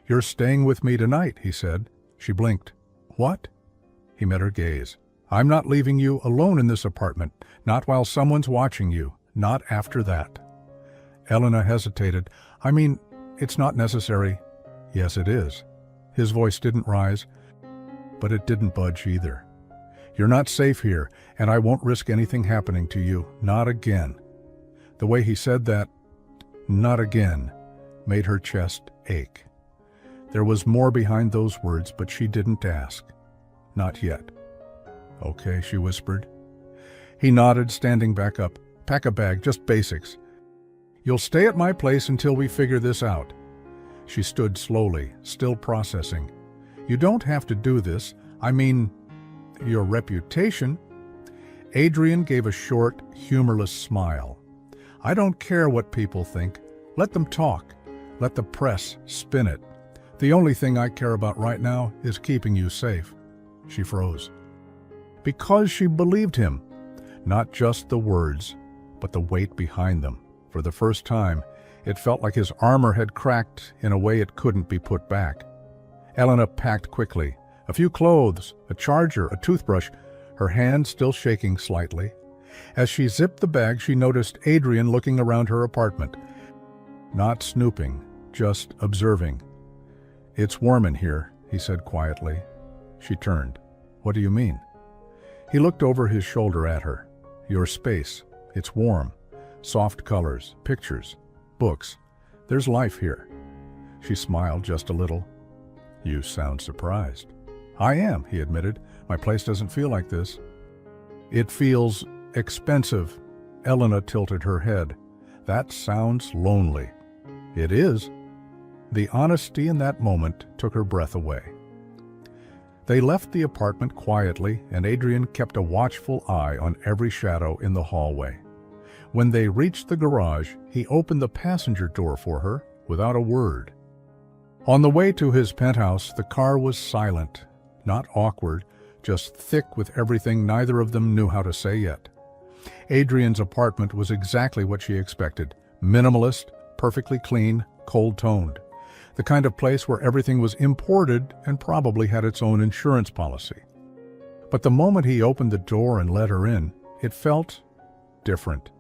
"You're staying with me tonight," he said. She blinked. "What?" He met her gaze. "I'm not leaving you alone in this apartment, not while someone's watching you, not after that." Elena hesitated. "I mean, it's not necessary." "Yes, it is." His voice didn't rise, but it didn't budge either. "You're not safe here, and I won't risk anything happening to you. Not again." The way he said that, "not again," made her chest ache. There was more behind those words, but she didn't ask. "Not yet." "Okay," she whispered. He nodded, standing back up. "Pack a bag, just basics. You'll stay at my place until we figure this out." She stood slowly, still processing. "You don't have to do this. I mean, your reputation." Adrian gave a short, humorless smile. "I don't care what people think. Let them talk. Let the press spin it. The only thing I care about right now is keeping you safe." She froze. Because she believed him. Not just the words, but the weight behind them. For the first time, it felt like his armor had cracked in a way it couldn't be put back. Elena packed quickly. A few clothes, a charger, a toothbrush, her hand still shaking slightly. As she zipped the bag, she noticed Adrian looking around her apartment. Not snooping, just observing. "It's warm in here," he said quietly. She turned. "What do you mean?" He looked over his shoulder at her. "Your space. It's warm. Soft colors, pictures, books. There's life here." She smiled just a little. "You sound surprised." "I am," he admitted. "My place doesn't feel like this." "It feels expensive." Elena tilted her head. "That sounds lonely." "It is." The honesty in that moment took her breath away. They left the apartment quietly, and Adrian kept a watchful eye on every shadow in the hallway. When they reached the garage, he opened the passenger door for her without a word. On the way to his penthouse, the car was silent, not awkward, just thick with everything neither of them knew how to say yet. Adrian's apartment was exactly what she expected. Minimalist, perfectly clean, cold-toned. The kind of place where everything was imported and probably had its own insurance policy. But the moment he opened the door and let her in, it felt different.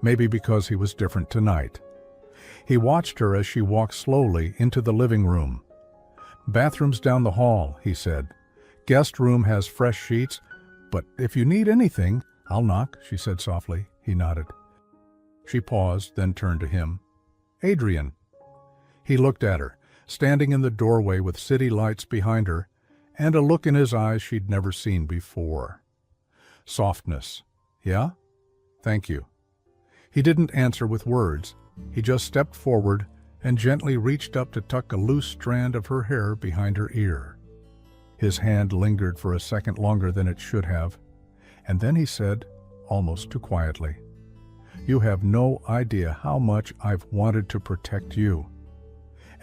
Maybe because he was different tonight. He watched her as she walked slowly into the living room. "Bathroom's down the hall," he said. "Guest room has fresh sheets, but if you need anything, I'll knock," she said softly. He nodded. She paused, then turned to him. "Adrian." He looked at her, standing in the doorway with city lights behind her, and a look in his eyes she'd never seen before. Softness. "Yeah? Thank you." He didn't answer with words. He just stepped forward and gently reached up to tuck a loose strand of her hair behind her ear. His hand lingered for a second longer than it should have, and then he said, almost too quietly, "You have no idea how much I've wanted to protect you."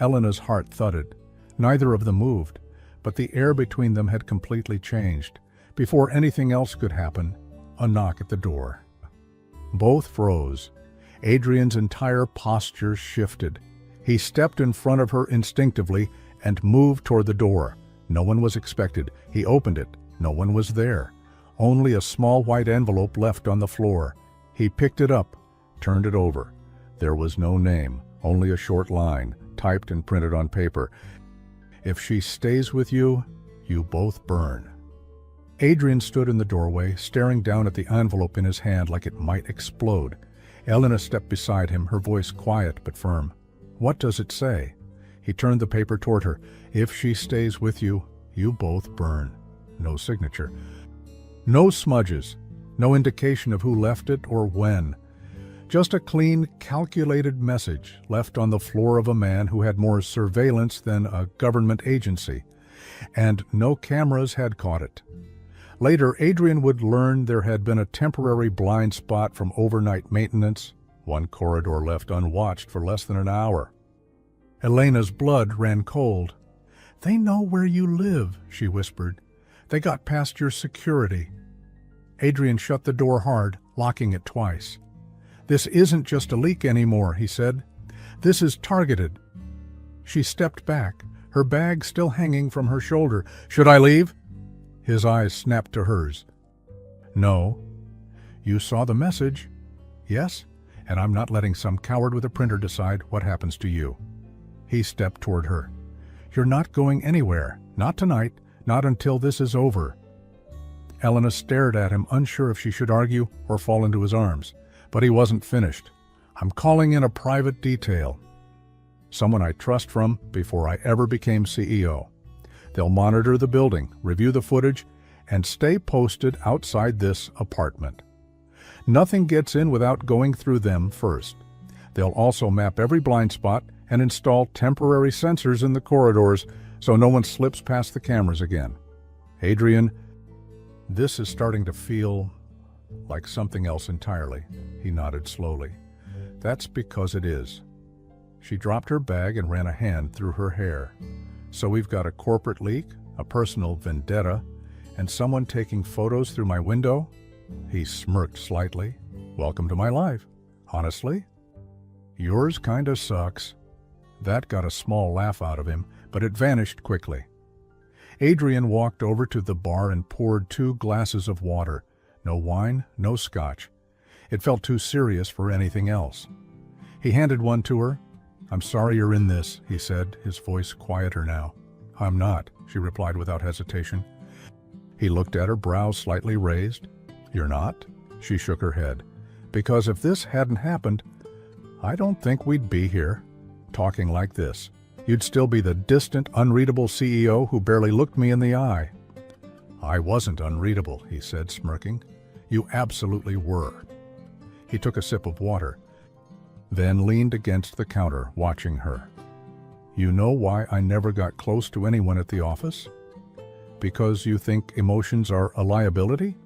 Elena's heart thudded. Neither of them moved, but the air between them had completely changed. Before anything else could happen, a knock at the door. Both froze. Adrian's entire posture shifted. He stepped in front of her instinctively and moved toward the door. No one was expected. He opened it. No one was there. Only a small white envelope left on the floor. He picked it up, turned it over. There was no name, only a short line, typed and printed on paper. "If she stays with you, you both burn." Adrian stood in the doorway, staring down at the envelope in his hand like it might explode. Elena stepped beside him, her voice quiet but firm. "What does it say?" He turned the paper toward her. "If she stays with you, you both burn." No signature. No smudges. No indication of who left it or when. Just a clean, calculated message left on the floor of a man who had more surveillance than a government agency. And no cameras had caught it. Later, Adrian would learn there had been a temporary blind spot from overnight maintenance, one corridor left unwatched for less than an hour. Elena's blood ran cold. "They know where you live," she whispered. "They got past your security." Adrian shut the door hard, locking it twice. "This isn't just a leak anymore," he said. "This is targeted." She stepped back, her bag still hanging from her shoulder. "Should I leave?" His eyes snapped to hers. "No." "You saw the message?" "Yes, and I'm not letting some coward with a printer decide what happens to you." He stepped toward her. "You're not going anywhere. Not tonight. Not until this is over." Elena stared at him, unsure if she should argue or fall into his arms. But he wasn't finished. "I'm calling in a private detail. Someone I trust from before I ever became CEO. They'll monitor the building, review the footage, and stay posted outside this apartment. Nothing gets in without going through them first. They'll also map every blind spot and install temporary sensors in the corridors so no one slips past the cameras again. Adrian, this is starting to feel like something else entirely." He nodded slowly. "That's because it is." She dropped her bag and ran a hand through her hair. "So we've got a corporate leak, a personal vendetta, and someone taking photos through my window?" He smirked slightly. "Welcome to my life. Honestly, yours kinda sucks." That got a small laugh out of him, but it vanished quickly. Adrian walked over to the bar and poured 2 glasses of water. No wine, no scotch. It felt too serious for anything else. He handed one to her. "I'm sorry you're in this," he said, his voice quieter now. "I'm not," she replied without hesitation. He looked at her, brows slightly raised. "You're not?" She shook her head. "Because if this hadn't happened, I don't think we'd be here, talking like this. You'd still be the distant, unreadable CEO who barely looked me in the eye." "I wasn't unreadable," he said, smirking. "You absolutely were." He took a sip of water, then leaned against the counter, watching her. "You know why I never got close to anyone at the office? Because you think emotions are a liability?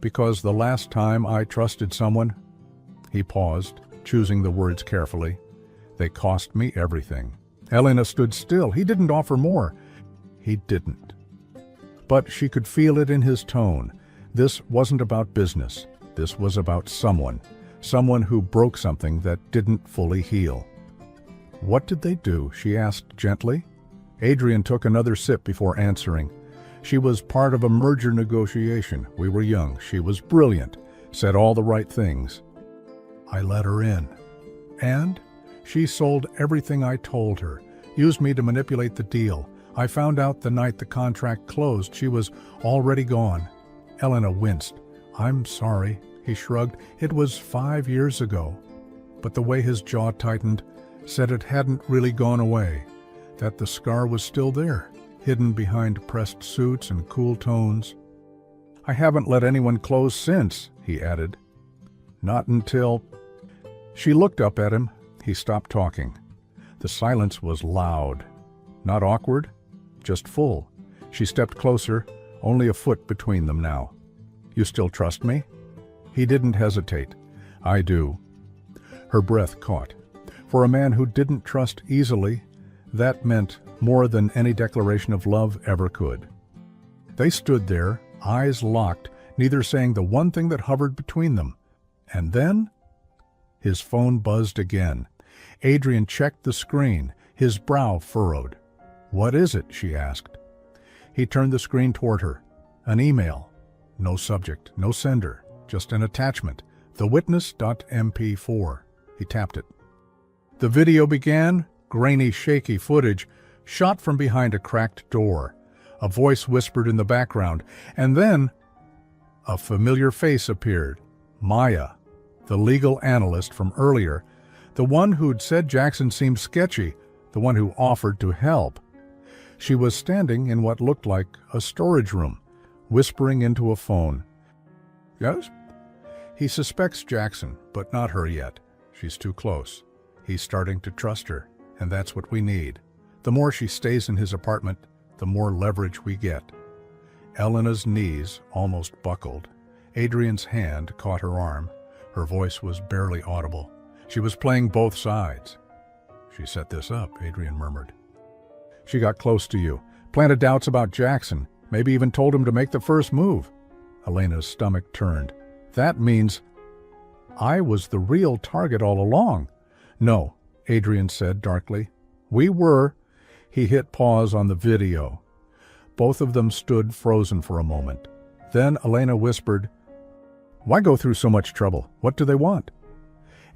Because the last time I trusted someone—" He paused, choosing the words carefully. "They cost me everything." Elena stood still. He didn't offer more. He didn't. But she could feel it in his tone. This wasn't about business. This was about someone. Someone who broke something that didn't fully heal. "What did they do?" she asked gently. Adrian took another sip before answering. "She was part of a merger negotiation. We were young. She was brilliant. Said all the right things. I let her in. And she sold everything I told her. Used me to manipulate the deal. I found out the night the contract closed. She was already gone." Elena winced. "I'm sorry." He shrugged. "It was 5 years ago." But the way his jaw tightened said it hadn't really gone away, that the scar was still there, hidden behind pressed suits and cool tones. "I haven't let anyone close since," he added. "Not until—" She looked up at him. He stopped talking. The silence was loud. Not awkward, just full. She stepped closer, only a foot between them now. "You still trust me?" He didn't hesitate. "I do." Her breath caught. For a man who didn't trust easily, that meant more than any declaration of love ever could. They stood there, eyes locked, neither saying the one thing that hovered between them. And then his phone buzzed again. Adrian checked the screen, his brow furrowed. "What is it?" she asked. He turned the screen toward her. An email. No subject, no sender, just an attachment. thewitness.mp4. He tapped it. The video began, grainy, shaky footage, shot from behind a cracked door. A voice whispered in the background, and then a familiar face appeared. Maya, the legal analyst from earlier, the one who'd said Jackson seemed sketchy, the one who offered to help. She was standing in what looked like a storage room, whispering into a phone. "Yes?" He suspects Jackson, but not her yet. She's too close. He's starting to trust her, and that's what we need. The more she stays in his apartment, the more leverage we get. Elena's knees almost buckled. Adrian's hand caught her arm. Her voice was barely audible. She was playing both sides. "She set this up," Adrian murmured. "She got close to you, planted doubts about Jackson, maybe even told him to make the first move." Elena's stomach turned. "That means I was the real target all along." "No," Adrian said darkly. "We were." He hit pause on the video. Both of them stood frozen for a moment. Then Elena whispered, "Why go through so much trouble? What do they want?"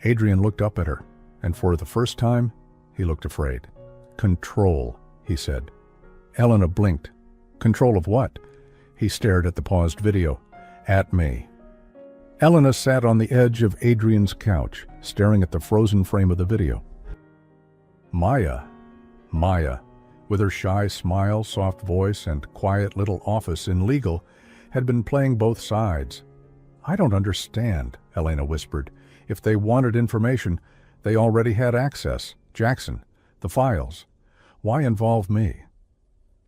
Adrian looked up at her, and for the first time, he looked afraid. "Control," he said. Elena blinked. "Control of what?" He stared at the paused video. "At me." Elena sat on the edge of Adrian's couch, staring at the frozen frame of the video. Maya, with her shy smile, soft voice, and quiet little office in legal, had been playing both sides. "I don't understand," Elena whispered. "If they wanted information, they already had access. Jackson, the files. Why involve me?"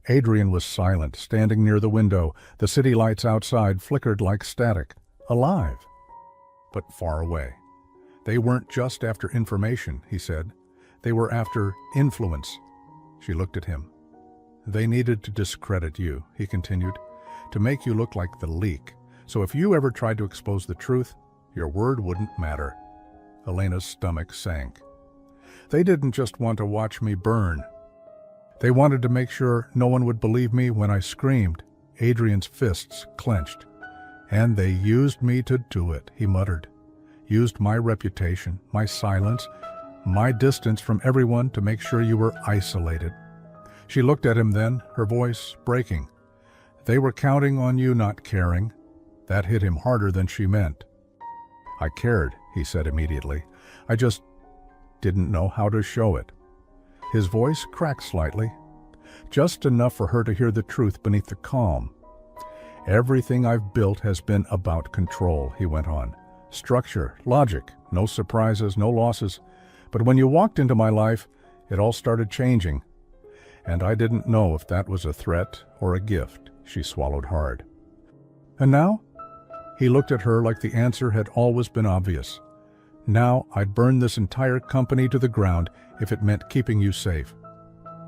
Adrian was silent, standing near the window. The city lights outside flickered like static. Alive, but far away. "They weren't just after information," he said. "They were after influence." She looked at him. "They needed to discredit you," he continued, "to make you look like the leak. So if you ever tried to expose the truth, your word wouldn't matter." Elena's stomach sank. "They didn't just want to watch me burn. They wanted to make sure no one would believe me when I screamed." Adrian's fists clenched. "And they used me to do it," he muttered. "Used my reputation, my silence, my distance from everyone to make sure you were isolated." She looked at him then, her voice breaking. "They were counting on you not caring." That hit him harder than she meant. "I cared," he said immediately. "I just didn't know how to show it." His voice cracked slightly, just enough for her to hear the truth beneath the calm. "Everything I've built has been about control," he went on. "Structure, logic, no surprises, no losses. But when you walked into my life, it all started changing. And I didn't know if that was a threat or a gift." She swallowed hard. "And now?" He looked at her like the answer had always been obvious. "Now I'd burn this entire company to the ground if it meant keeping you safe."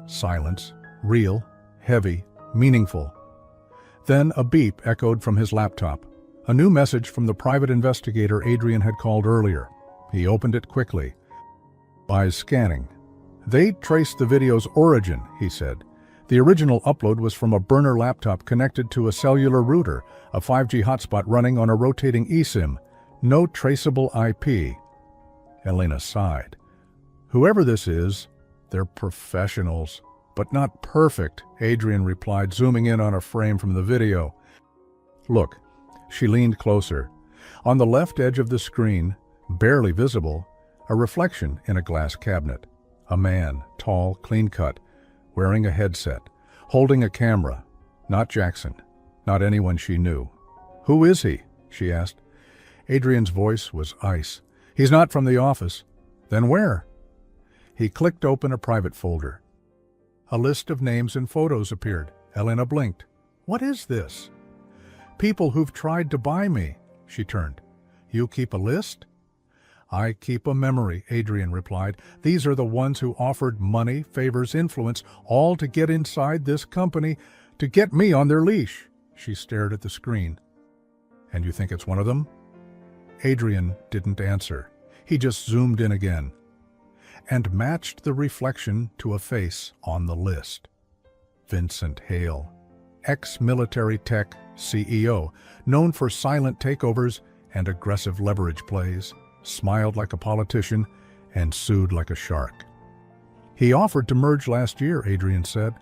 Silence, real, heavy, meaningful. Then a beep echoed from his laptop. A new message from the private investigator Adrian had called earlier. He opened it quickly. "By scanning. They traced the video's origin," he said. "The original upload was from a burner laptop connected to a cellular router, a 5G hotspot running on a rotating eSIM. No traceable IP." Elena sighed. "Whoever this is, they're professionals, but not perfect," Adrian replied, zooming in on a frame from the video. "Look." She leaned closer. On the left edge of the screen, barely visible, a reflection in a glass cabinet. A man, tall, clean-cut, wearing a headset, holding a camera. Not Jackson, not anyone she knew. "Who is he?" she asked. Adrian's voice was ice. "He's not from the office." "Then where?" He clicked open a private folder. A list of names and photos appeared. Elena blinked. "What is this?" "People who've tried to buy me." She turned. "You keep a list?" I keep a memory, Adrian replied. These are the ones who offered money, favors, influence, all to get inside this company, to get me on their leash. She stared at the screen. And you think it's one of them? Adrian didn't answer. He just zoomed in again and matched the reflection to a face on the list. Vincent Hale, ex-military tech CEO, known for silent takeovers and aggressive leverage plays, smiled like a politician and sued like a shark. He offered to merge last year, Adrian said.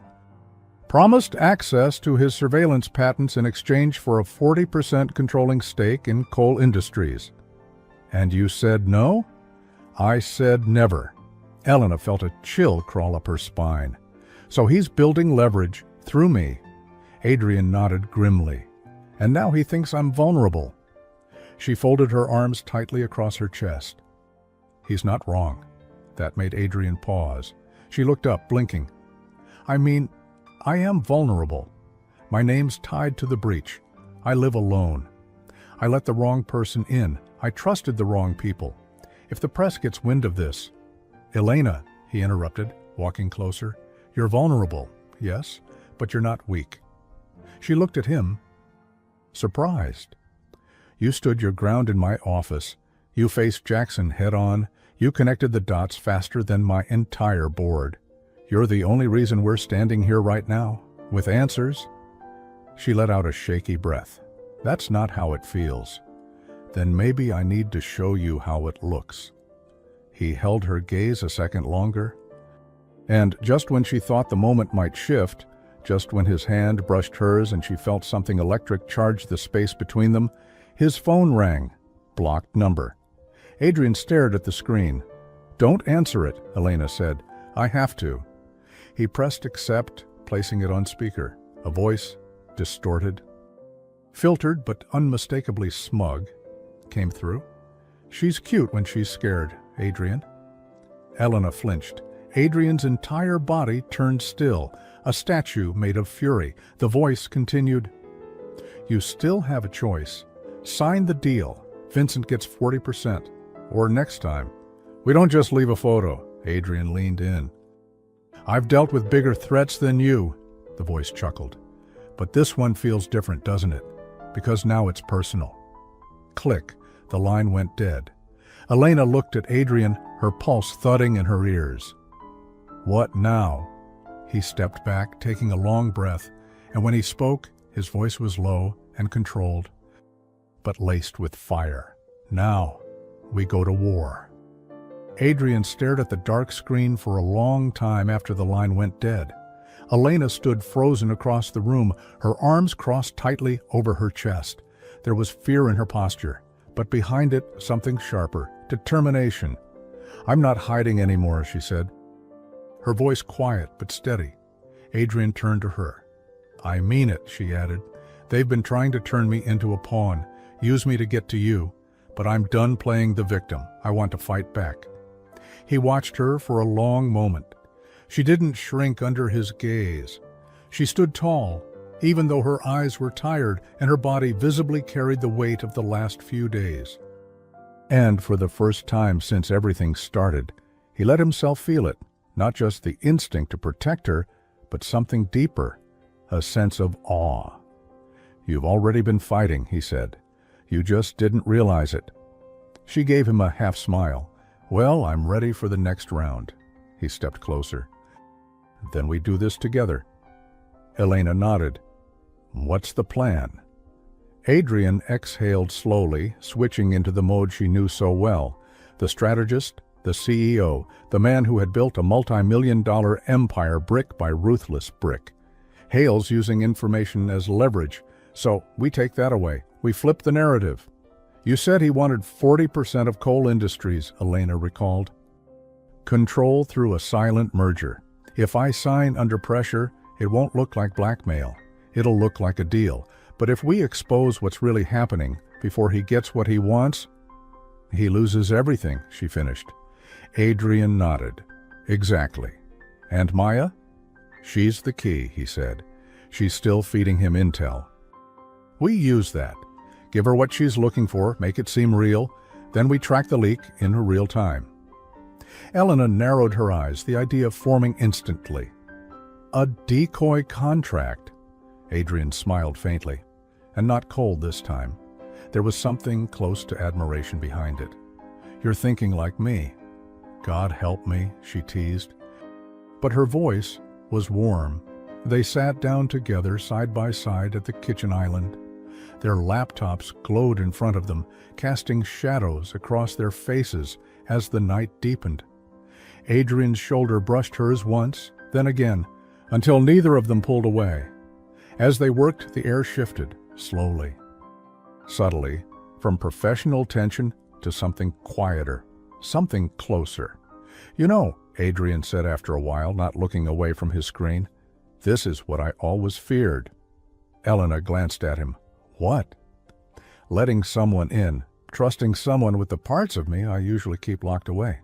Promised access to his surveillance patents in exchange for a 40% controlling stake in coal industries. And you said no? I said never. Elena felt a chill crawl up her spine. So he's building leverage through me. Adrian nodded grimly. And now he thinks I'm vulnerable. She folded her arms tightly across her chest. He's not wrong. That made Adrian pause. She looked up, blinking. I mean, I am vulnerable. My name's tied to the breach. I live alone. I let the wrong person in. I trusted the wrong people. If the press gets wind of this... Elena, he interrupted, walking closer. You're vulnerable, yes, but you're not weak. She looked at him, surprised. You stood your ground in my office. You faced Jackson head-on. You connected the dots faster than my entire board. You're the only reason we're standing here right now, with answers. She let out a shaky breath. That's not how it feels. Then maybe I need to show you how it looks. He held her gaze a second longer. And just when she thought the moment might shift, just when his hand brushed hers and she felt something electric charge the space between them, his phone rang. Blocked number. Adrian stared at the screen. Don't answer it, Elena said. I have to. He pressed accept, placing it on speaker. A voice, distorted, filtered but unmistakably smug, came through. She's cute when she's scared, Adrian. Elena flinched. Adrian's entire body turned still, a statue made of fury. The voice continued. You still have a choice. Sign the deal. Vincent gets 40%. Or next time. We don't just leave a photo. Adrian leaned in. I've dealt with bigger threats than you, the voice chuckled. But this one feels different, doesn't it? Because now it's personal. Click. The line went dead. Elena looked at Adrian, her pulse thudding in her ears. What now? He stepped back, taking a long breath, and when he spoke, his voice was low and controlled, but laced with fire. Now, we go to war. Adrian stared at the dark screen for a long time after the line went dead. Elena stood frozen across the room, her arms crossed tightly over her chest. There was fear in her posture, but behind it, something sharper, determination. I'm not hiding anymore, she said. Her voice quiet but steady. Adrian turned to her. I mean it, she added. They've been trying to turn me into a pawn, use me to get to you, but I'm done playing the victim. I want to fight back. He watched her for a long moment. She didn't shrink under his gaze. She stood tall, even though her eyes were tired and her body visibly carried the weight of the last few days. And for the first time since everything started, he let himself feel it, not just the instinct to protect her, but something deeper, a sense of awe. You've already been fighting, he said. You just didn't realize it. She gave him a half smile. Well, I'm ready for the next round. He stepped closer. Then we do this together. Elena nodded. What's the plan? Adrian exhaled slowly, switching into the mode she knew so well. The strategist, the CEO, the man who had built a multi-million-dollar empire brick by ruthless brick. Hale's using information as leverage, so we take that away. We flip the narrative. You said he wanted 40% of coal industries, Elena recalled. Control through a silent merger. If I sign under pressure, it won't look like blackmail. It'll look like a deal. But if we expose what's really happening before he gets what he wants, he loses everything, she finished. Adrian nodded. Exactly. And Maya? She's the key, he said. She's still feeding him intel. We use that. Give her what she's looking for, make it seem real. Then we track the leak in real time. Elena narrowed her eyes, the idea forming instantly. A decoy contract. Adrian smiled faintly, and not cold this time. There was something close to admiration behind it. You're thinking like me. God help me, she teased. But her voice was warm. They sat down together side by side at the kitchen island. Their laptops glowed in front of them, casting shadows across their faces as the night deepened. Adrian's shoulder brushed hers once, then again, until neither of them pulled away. As they worked, the air shifted, slowly, subtly, from professional tension to something quieter, something closer. You know, Adrian said after a while, not looking away from his screen, this is what I always feared. Elena glanced at him. What? Letting someone in, trusting someone with the parts of me I usually keep locked away.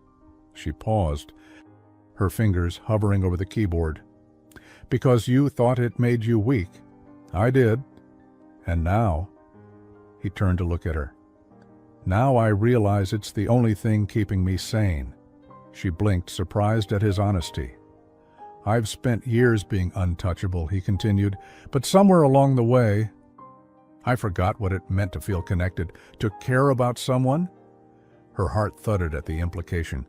She paused, her fingers hovering over the keyboard. Because you thought it made you weak. I did. And now, he turned to look at her. Now I realize it's the only thing keeping me sane. She blinked, surprised at his honesty. I've spent years being untouchable, he continued, but somewhere along the way, I forgot what it meant to feel connected, to care about someone. Her heart thudded at the implication.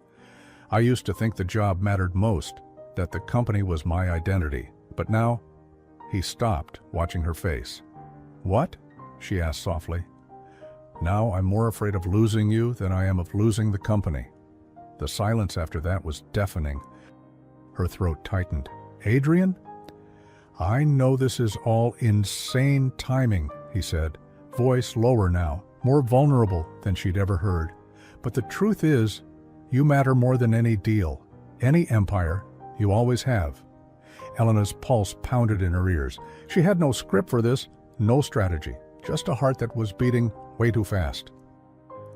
I used to think the job mattered most, that the company was my identity, but now, he stopped, watching her face. What? She asked softly. Now I'm more afraid of losing you than I am of losing the company. The silence after that was deafening. Her throat tightened. Adrian? I know this is all insane timing, he said, voice lower now, more vulnerable than she'd ever heard. But the truth is, you matter more than any deal, any empire. You always have. Elena's pulse pounded in her ears. She had no script for this, no strategy, just a heart that was beating way too fast.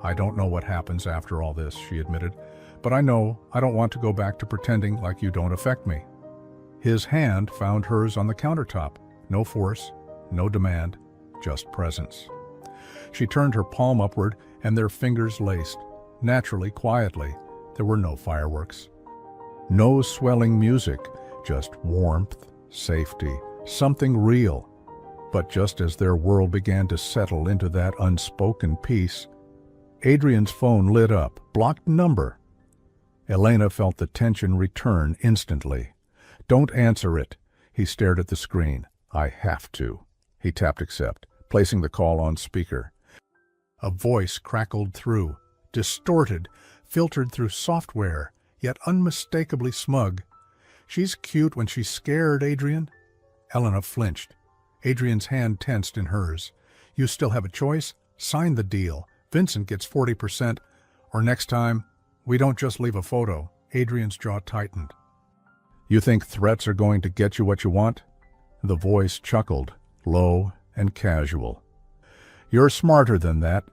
I don't know what happens after all this, she admitted, but I know I don't want to go back to pretending like you don't affect me. His hand found hers on the countertop. No force, no demand, just presence. She turned her palm upward and their fingers laced. Naturally, quietly, there were no fireworks. No swelling music, just warmth, safety, something real. But just as their world began to settle into that unspoken peace, Adrian's phone lit up, blocked number. Elena felt the tension return instantly. Don't answer it. He stared at the screen. I have to. He tapped accept, placing the call on speaker. A voice crackled through, distorted, filtered through software, yet unmistakably smug. She's cute when she's scared, Adrian. Elena flinched. Adrian's hand tensed in hers. You still have a choice? Sign the deal. Vincent gets 40%, or next time, we don't just leave a photo. Adrian's jaw tightened. You think threats are going to get you what you want? The voice chuckled, low and casual. You're smarter than that.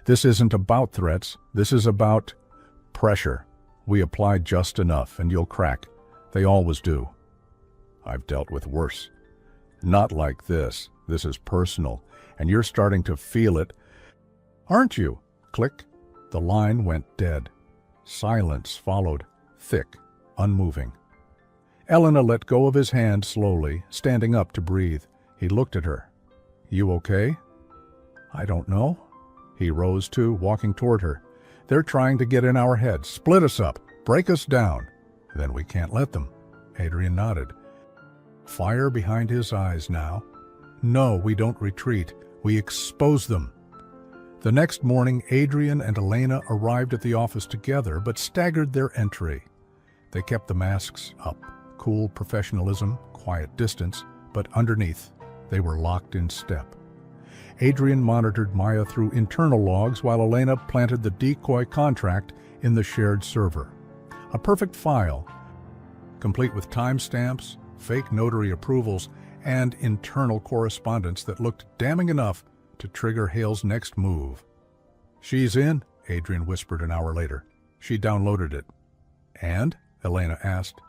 This isn't about threats. This is about pressure. We apply just enough and you'll crack. They always do. I've dealt with worse. Not like this. This is personal, and you're starting to feel it. Aren't you? Click. The line went dead. Silence followed, thick, unmoving. Elena let go of his hand slowly, standing up to breathe. He looked at her. You okay? I don't know. He rose too, walking toward her. They're trying to get in our heads, split us up, break us down. Then we can't let them. Adrian nodded. Fire behind his eyes now. No, we don't retreat. We expose them. The next morning, Adrian and Elena arrived at the office together, but staggered their entry. They kept the masks up. Cool professionalism, quiet distance, but underneath, they were locked in step. Adrian monitored Maya through internal logs while Elena planted the decoy contract in the shared server. A perfect file, complete with timestamps, fake notary approvals, and internal correspondence that looked damning enough to trigger Hale's next move. She's in, Adrian whispered an hour later. She downloaded it. And? Elena asked.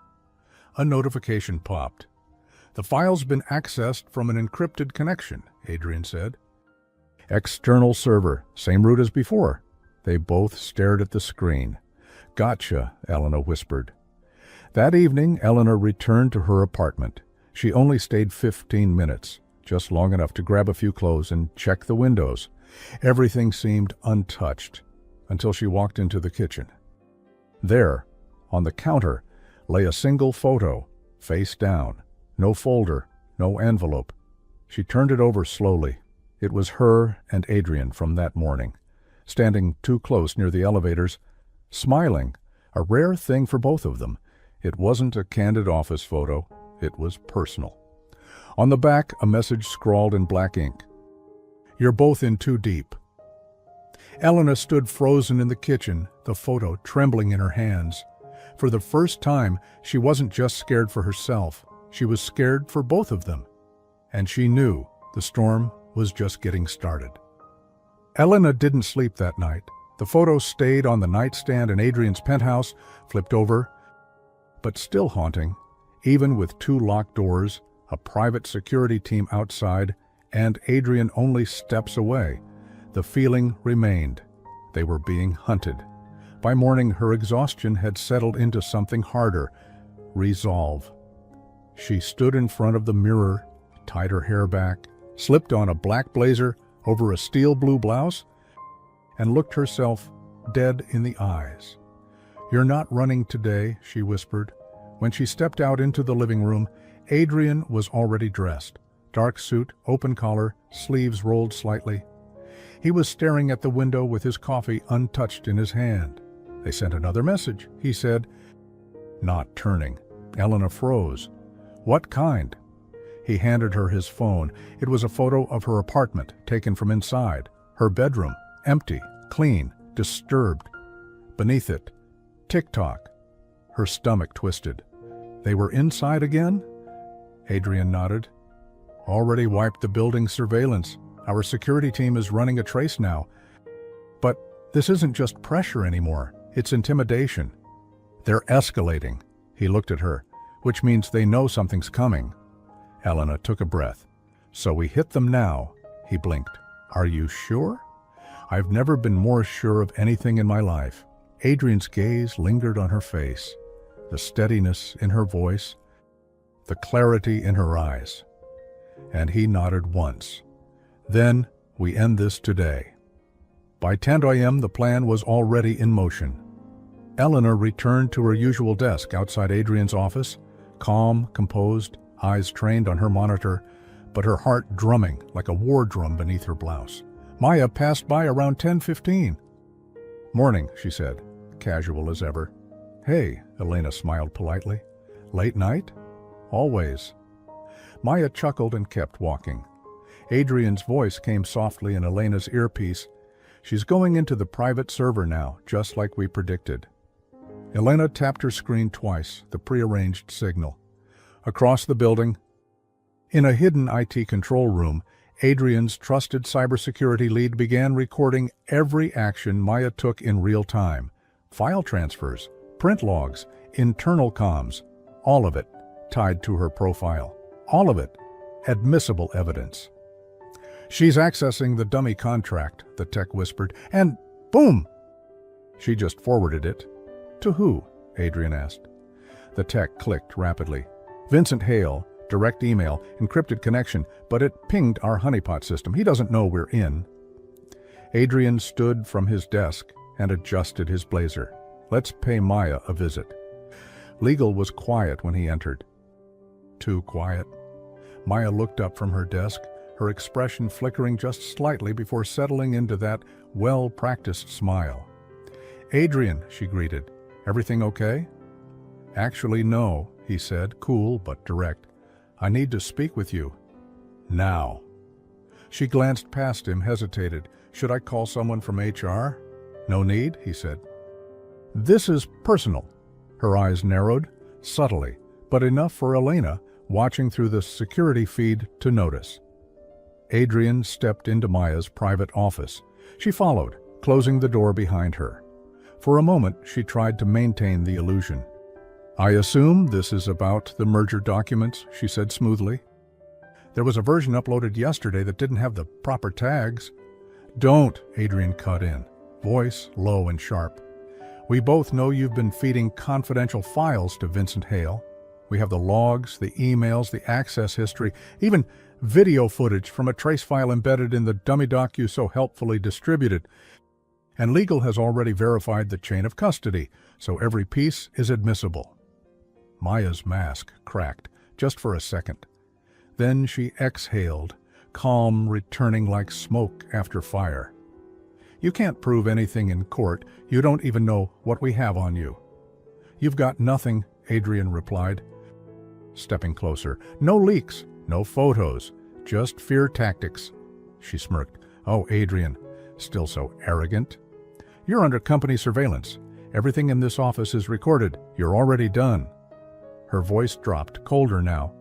A notification popped. The file's been accessed from an encrypted connection, Adrian said. External server, same route as before. They both stared at the screen. "Gotcha," Elena whispered. That evening, Elena returned to her apartment. She only stayed 15 minutes, just long enough to grab a few clothes and check the windows. Everything seemed untouched until she walked into the kitchen. There, on the counter, lay a single photo, face down. No folder, no envelope. She turned it over slowly. It was her and Adrian from that morning, standing too close near the elevators, smiling, a rare thing for both of them. It wasn't a candid office photo, it was personal. On the back, a message scrawled in black ink. "You're both in too deep." Elena stood frozen in the kitchen, the photo trembling in her hands. For the first time, she wasn't just scared for herself, she was scared for both of them. And she knew the storm was just getting started. Elena didn't sleep that night. The photo stayed on the nightstand in Adrian's penthouse, flipped over, but still haunting, even with 2 locked doors, a private security team outside, and Adrian only steps away. The feeling remained. They were being hunted. By morning, her exhaustion had settled into something harder, resolve. She stood in front of the mirror, tied her hair back, slipped on a black blazer over a steel blue blouse, and looked herself dead in the eyes. "You're not running today," she whispered. When she stepped out into the living room, Adrian was already dressed. Dark suit, open collar, sleeves rolled slightly. He was staring at the window with his coffee untouched in his hand. "They sent another message," he said, not turning. Elena froze. "What kind?" He handed her his phone. It was a photo of her apartment, taken from inside. Her bedroom, empty, clean, disturbed. Beneath it, TikTok. Her stomach twisted. "They were inside again?" Adrian nodded. "Already wiped the building's surveillance. Our security team is running a trace now. But this isn't just pressure anymore. It's intimidation. They're escalating." He looked at her, "which means they know something's coming." Elena took a breath. "So we hit them now." He blinked. "Are you sure?" "I've never been more sure of anything in my life." Adrian's gaze lingered on her face, the steadiness in her voice, the clarity in her eyes. And he nodded once. "Then we end this today." By 10 a.m. the plan was already in motion. Elena returned to her usual desk outside Adrian's office, calm, composed, eyes trained on her monitor, but her heart drumming like a war drum beneath her blouse. Maya passed by around 10:15. "Morning," she said, casual as ever. "Hey," Elena smiled politely. "Late night?" "Always." Maya chuckled and kept walking. Adrian's voice came softly in Elena's earpiece. "She's going into the private server now, just like we predicted." Elena tapped her screen twice, the prearranged signal. Across the building, in a hidden IT control room, Adrian's trusted cybersecurity lead began recording every action Maya took in real time. File transfers, print logs, internal comms, all of it tied to her profile. All of it admissible evidence. "She's accessing the dummy contract," the tech whispered, and boom! She just forwarded it. "To who?" Adrian asked. The tech clicked rapidly. "Vincent Hale, direct email, encrypted connection, but it pinged our honeypot system. He doesn't know we're in." Adrian stood from his desk and adjusted his blazer. "Let's pay Maya a visit." Legal was quiet when he entered. Too quiet. Maya looked up from her desk, her expression flickering just slightly before settling into that well-practiced smile. "Adrian," she greeted. "Everything okay?" "Actually, no," he said, cool but direct. "I need to speak with you. Now." She glanced past him, hesitated. "Should I call someone from HR?" "No need," he said. "This is personal." Her eyes narrowed, subtly, but enough for Elena, watching through the security feed, to notice. Adrian stepped into Maya's private office. She followed, closing the door behind her. For a moment, she tried to maintain the illusion. "I assume this is about the merger documents," she said smoothly. "There was a version uploaded yesterday that didn't have the proper tags." "Don't," Adrian cut in. voice low and sharp. "We both know you've been feeding confidential files to Vincent Hale. We have the logs, the emails, the access history, even video footage from a trace file embedded in the dummy doc you so helpfully distributed. And legal has already verified the chain of custody, so every piece is admissible." Maya's mask cracked, just for a second. Then she exhaled, calm returning like smoke after fire. "You can't prove anything in court. You don't even know what we have on you." "You've got nothing," Adrian replied, stepping closer. "No leaks, no photos, just fear tactics." She smirked. "Oh, Adrian, still so arrogant. You're under company surveillance. Everything in this office is recorded. You're already done." Her voice dropped, colder now.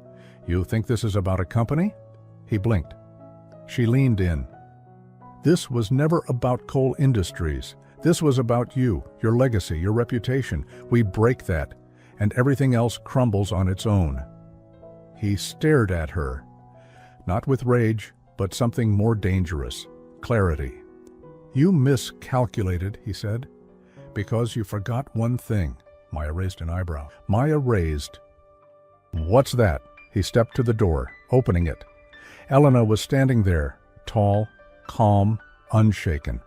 "You think this is about a company?" He blinked. She leaned in. "This was never about Cole Industries. This was about you, your legacy, your reputation. We break that, and everything else crumbles on its own." He stared at her, not with rage, but something more dangerous, clarity. "You miscalculated," he said, "because you forgot one thing." Maya raised an eyebrow. Maya raised. "What's that?" He stepped to the door, opening it. Elena was standing there, tall, calm, unshaken.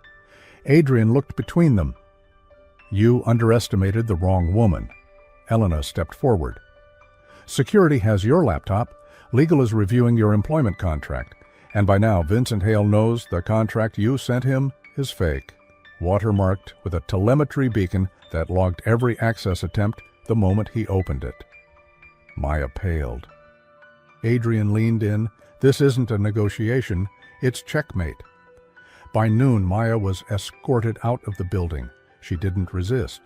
Adrian looked between them. "You underestimated the wrong woman." Elena stepped forward. "Security has your laptop. Legal is reviewing your employment contract. And by now, Vincent Hale knows the contract you sent him is fake, watermarked with a telemetry beacon that logged every access attempt the moment he opened it." Maya paled. Adrian leaned in. "This isn't a negotiation, it's checkmate." By noon, Maya was escorted out of the building. She didn't resist.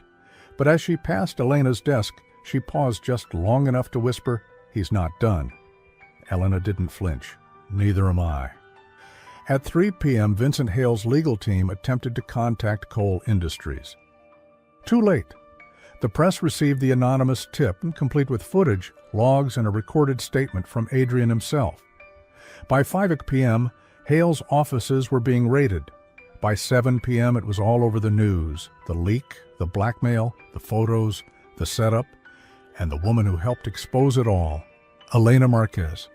But as she passed Elena's desk, she paused just long enough to whisper, "He's not done." Elena didn't flinch. "Neither am I." At 3 p.m., Vincent Hale's legal team attempted to contact Cole Industries. Too late. The press received the anonymous tip, complete with footage, logs, and a recorded statement from Adrian himself. By 5 p.m., Hale's offices were being raided. By 7 p.m., it was all over the news. The leak, the blackmail, the photos, the setup, and the woman who helped expose it all, Elena Marquez.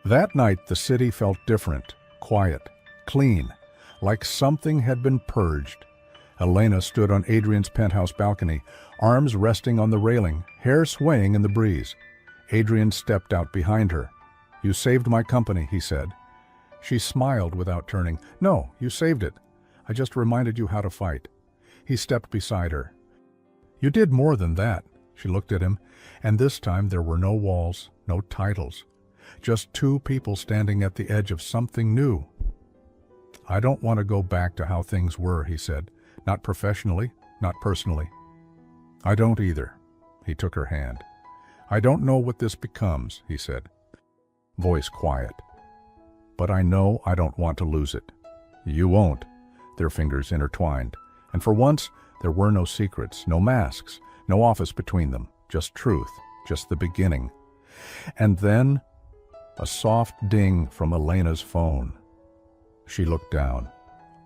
That night, the city felt different, quiet, clean, like something had been purged. Elena stood on Adrian's penthouse balcony, arms resting on the railing, hair swaying in the breeze. Adrian stepped out behind her. "You saved my company," he said. She smiled without turning. "No, you saved it. I just reminded you how to fight." He stepped beside her. "You did more than that." She looked at him, and this time there were no walls, no titles. Just two people standing at the edge of something new. "I don't want to go back to how things were," he said. "Not professionally, not personally." "I don't either." He took her hand. "I don't know what this becomes," he said. Voice quiet. "But I know I don't want to lose it." "You won't." Their fingers intertwined. And for once, there were no secrets, no masks, no office between them. Just truth, just the beginning. And then, a soft ding from Elena's phone. She looked down.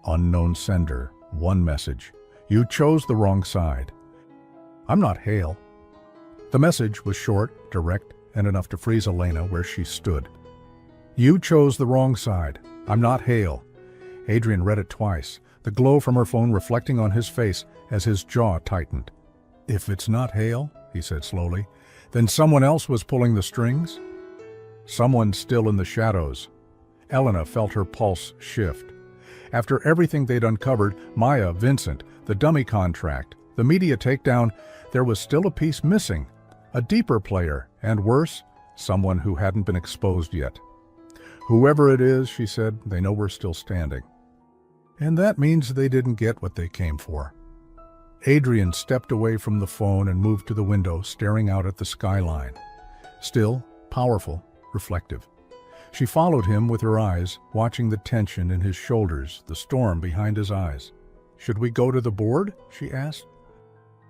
Unknown sender, one message. "You chose the wrong side." "I'm not Hale." The message was short, direct, and enough to freeze Elena where she stood. "You chose the wrong side. I'm not Hale." Adrian read it twice, the glow from her phone reflecting on his face as his jaw tightened. "If it's not Hale," he said slowly, "then someone else was pulling the strings?" Someone still in the shadows. Elena felt her pulse shift. After everything they'd uncovered, Maya, Vincent, the dummy contract, the media takedown, there was still a piece missing. A deeper player, and worse, someone who hadn't been exposed yet. "Whoever it is," she said, "they know we're still standing." And that means they didn't get what they came for. Adrian stepped away from the phone and moved to the window, staring out at the skyline. Still, powerful, reflective. She followed him with her eyes, watching the tension in his shoulders, the storm behind his eyes. "Should we go to the board?" she asked.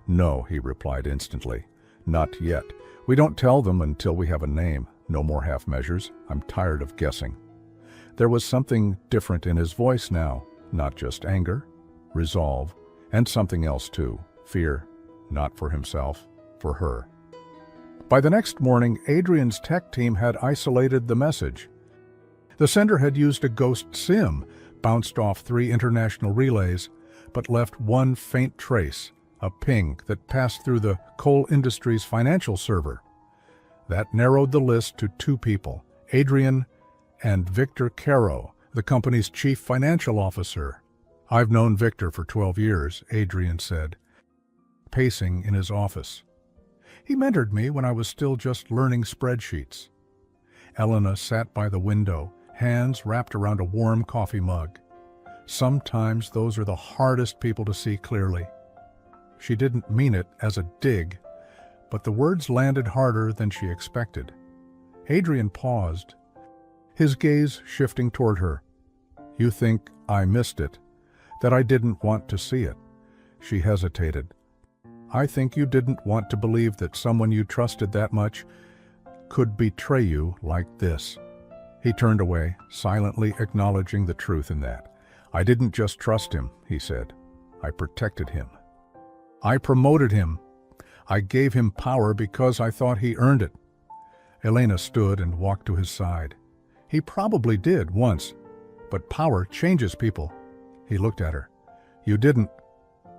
"No," he replied instantly. "Not yet. We don't tell them until we have a name. No more half measures. I'm tired of guessing." There was something different in his voice now. Not just anger, resolve, and something else too, fear, not for himself, for her. By the next morning, Adrian's tech team had isolated the message. The sender had used a ghost SIM, bounced off 3 international relays, but left one faint trace, a ping that passed through the coal industry's financial server. That narrowed the list to 2 people, Adrian and Victor Caro, the company's chief financial officer. "I've known Victor for 12 years, Adrian said, pacing in his office. "He mentored me when I was still just learning spreadsheets." Elena sat by the window, hands wrapped around a warm coffee mug. Sometimes those are the hardest people to see clearly. She didn't mean it as a dig, but the words landed harder than she expected. Adrian paused, his gaze shifting toward her. "You think I missed it, that I didn't want to see it?" She hesitated. "I think you didn't want to believe that someone you trusted that much could betray you like this." He turned away, silently acknowledging the truth in that. "I didn't just trust him," he said. "I protected him. I promoted him. I gave him power because I thought he earned it." Elena stood and walked to his side. "He probably did once, but power changes people." He looked at her. "You didn't."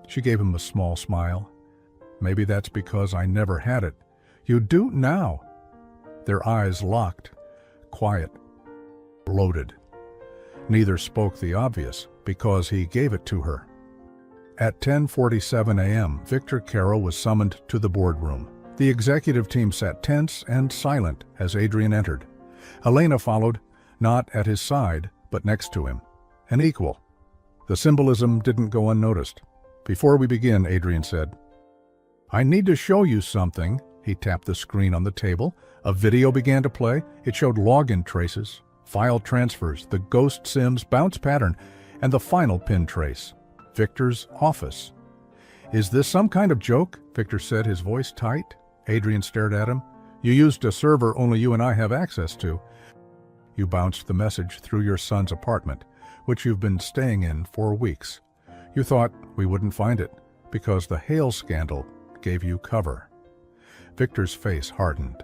She gave him a small smile. "Maybe that's because I never had it. You do now." Their eyes locked, quiet, loaded. Neither spoke the obvious, because he gave it to her. At 10:47 a.m., Victor Caro was summoned to the boardroom. The executive team sat tense and silent as Adrian entered. Elena followed, not at his side, but next to him, an equal. The symbolism didn't go unnoticed. "Before we begin," Adrian said, "I need to show you something." He tapped the screen on the table. A video began to play. It showed login traces, file transfers, the ghost SIM's bounce pattern, and the final pin trace, Victor's office. "Is this some kind of joke?" Victor said, his voice tight. Adrian stared at him. "You used a server only you and I have access to. You bounced the message through your son's apartment, which you've been staying in for weeks. You thought we wouldn't find it, because the Hale scandal gave you cover." Victor's face hardened.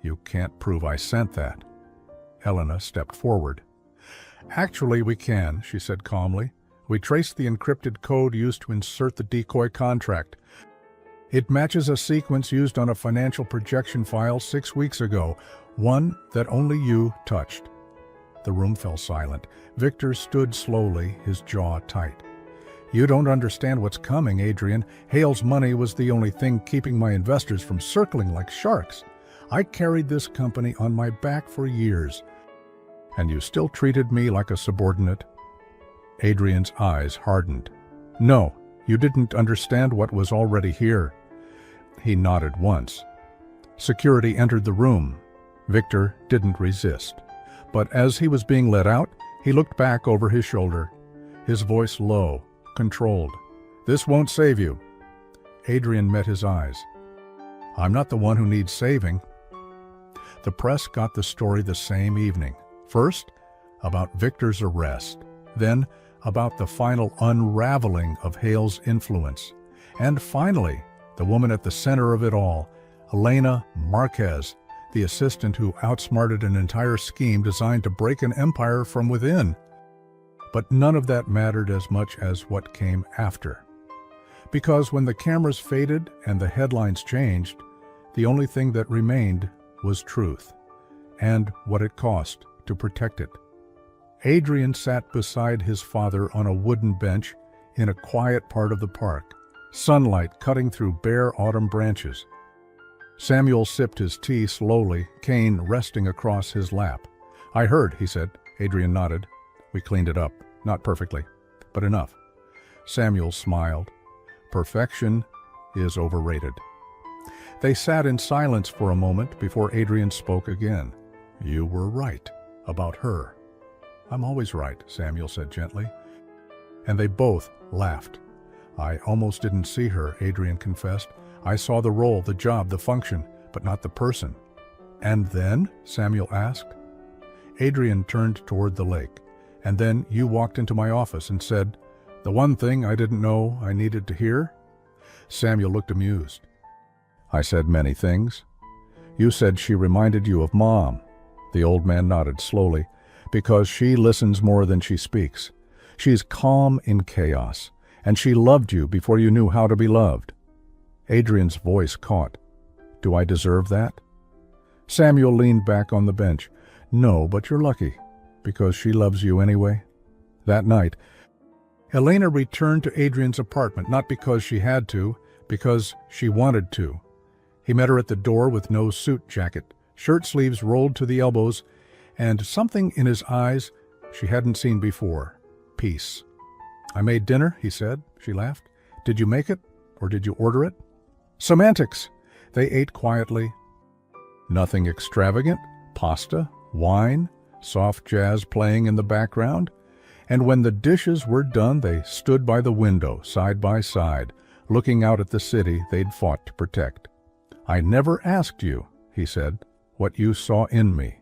"You can't prove I sent that." Elena stepped forward. "Actually, we can," she said calmly. "We traced the encrypted code used to insert the decoy contract. It matches a sequence used on a financial projection file 6 weeks ago, one that only you touched." The room fell silent. Victor stood slowly, his jaw tight. "You don't understand what's coming, Adrian. Hale's money was the only thing keeping my investors from circling like sharks. I carried this company on my back for years. And you still treated me like a subordinate?" Adrian's eyes hardened. "No, you didn't understand what was already here." He nodded once. Security entered the room. Victor didn't resist. But as he was being let out, he looked back over his shoulder, his voice low, controlled. "This won't save you." Adrian met his eyes. "I'm not the one who needs saving." The press got the story the same evening. First, about Victor's arrest. Then, about the final unraveling of Hale's influence. And finally, the woman at the center of it all, Elena Marquez, the assistant who outsmarted an entire scheme designed to break an empire from within. But none of that mattered as much as what came after. Because when the cameras faded and the headlines changed, the only thing that remained was truth, and what it cost to protect it. Adrian sat beside his father on a wooden bench in a quiet part of the park, sunlight cutting through bare autumn branches. Samuel sipped his tea slowly, cane resting across his lap. "I heard," he said. Adrian nodded. "We cleaned it up. Not perfectly, but enough." Samuel smiled. "Perfection is overrated." They sat in silence for a moment before Adrian spoke again. "You were right about her." "I'm always right," Samuel said gently. And they both laughed. "I almost didn't see her," Adrian confessed. "I saw the role, the job, the function, but not the person." "And then?" Samuel asked. Adrian turned toward the lake. "And then you walked into my office and said, The one thing I didn't know I needed to hear? Samuel looked amused. I said many things. You said she reminded you of Mom. The old man nodded slowly, because she listens more than she speaks. She's calm in chaos, and she loved you before you knew how to be loved. Adrian's voice caught. Do I deserve that? Samuel leaned back on the bench. No, but you're lucky, because she loves you anyway. That night, Elena returned to Adrian's apartment, not because she had to, because she wanted to. He met her at the door with no suit jacket, shirt sleeves rolled to the elbows, and something in his eyes she hadn't seen before. Peace. I made dinner, he said. She laughed. Did you make it, or did you order it? Semantics. They ate quietly. Nothing extravagant. Pasta, wine, soft jazz playing in the background. And when the dishes were done, they stood by the window, side by side, looking out at the city they'd fought to protect. I never asked you, he said, what you saw in me.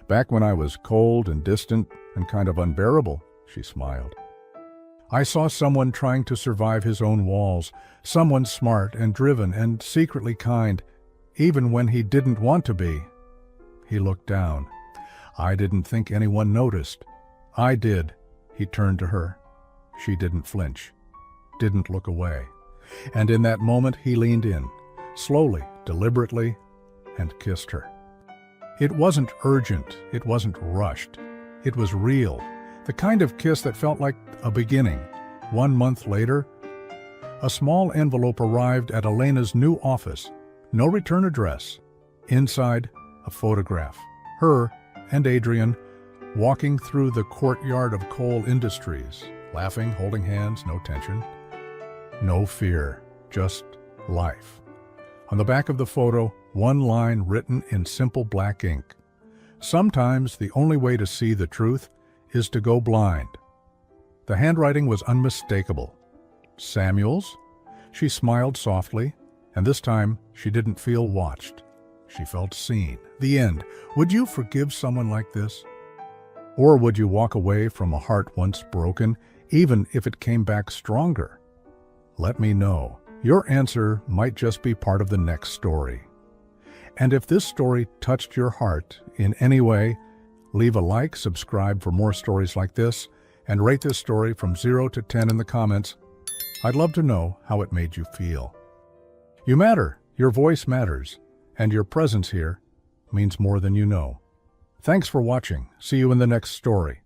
Back when I was cold and distant and kind of unbearable, she smiled. I saw someone trying to survive his own walls, someone smart and driven and secretly kind, even when he didn't want to be. He looked down. I didn't think anyone noticed. I did. He turned to her. She didn't flinch, didn't look away. And in that moment he leaned in, slowly, deliberately, and kissed her. It wasn't urgent, it wasn't rushed. It was real, the kind of kiss that felt like a beginning. 1 month later, a small envelope arrived at Elena's new office. No return address. Inside, a photograph. Her and Adrian walking through the courtyard of Coal Industries, laughing, holding hands, no tension. No fear, just life. On the back of the photo, one line written in simple black ink. Sometimes the only way to see the truth is to go blind. The handwriting was unmistakable. Samuel's? She smiled softly, and this time she didn't feel watched. She felt seen. The end. Would you forgive someone like this? Or would you walk away from a heart once broken, even if it came back stronger? Let me know. Your answer might just be part of the next story. And if this story touched your heart in any way, leave a like, subscribe for more stories like this, and rate this story from 0 to 10 in the comments. I'd love to know how it made you feel. You matter, your voice matters, and your presence here means more than you know. Thanks for watching. See you in the next story.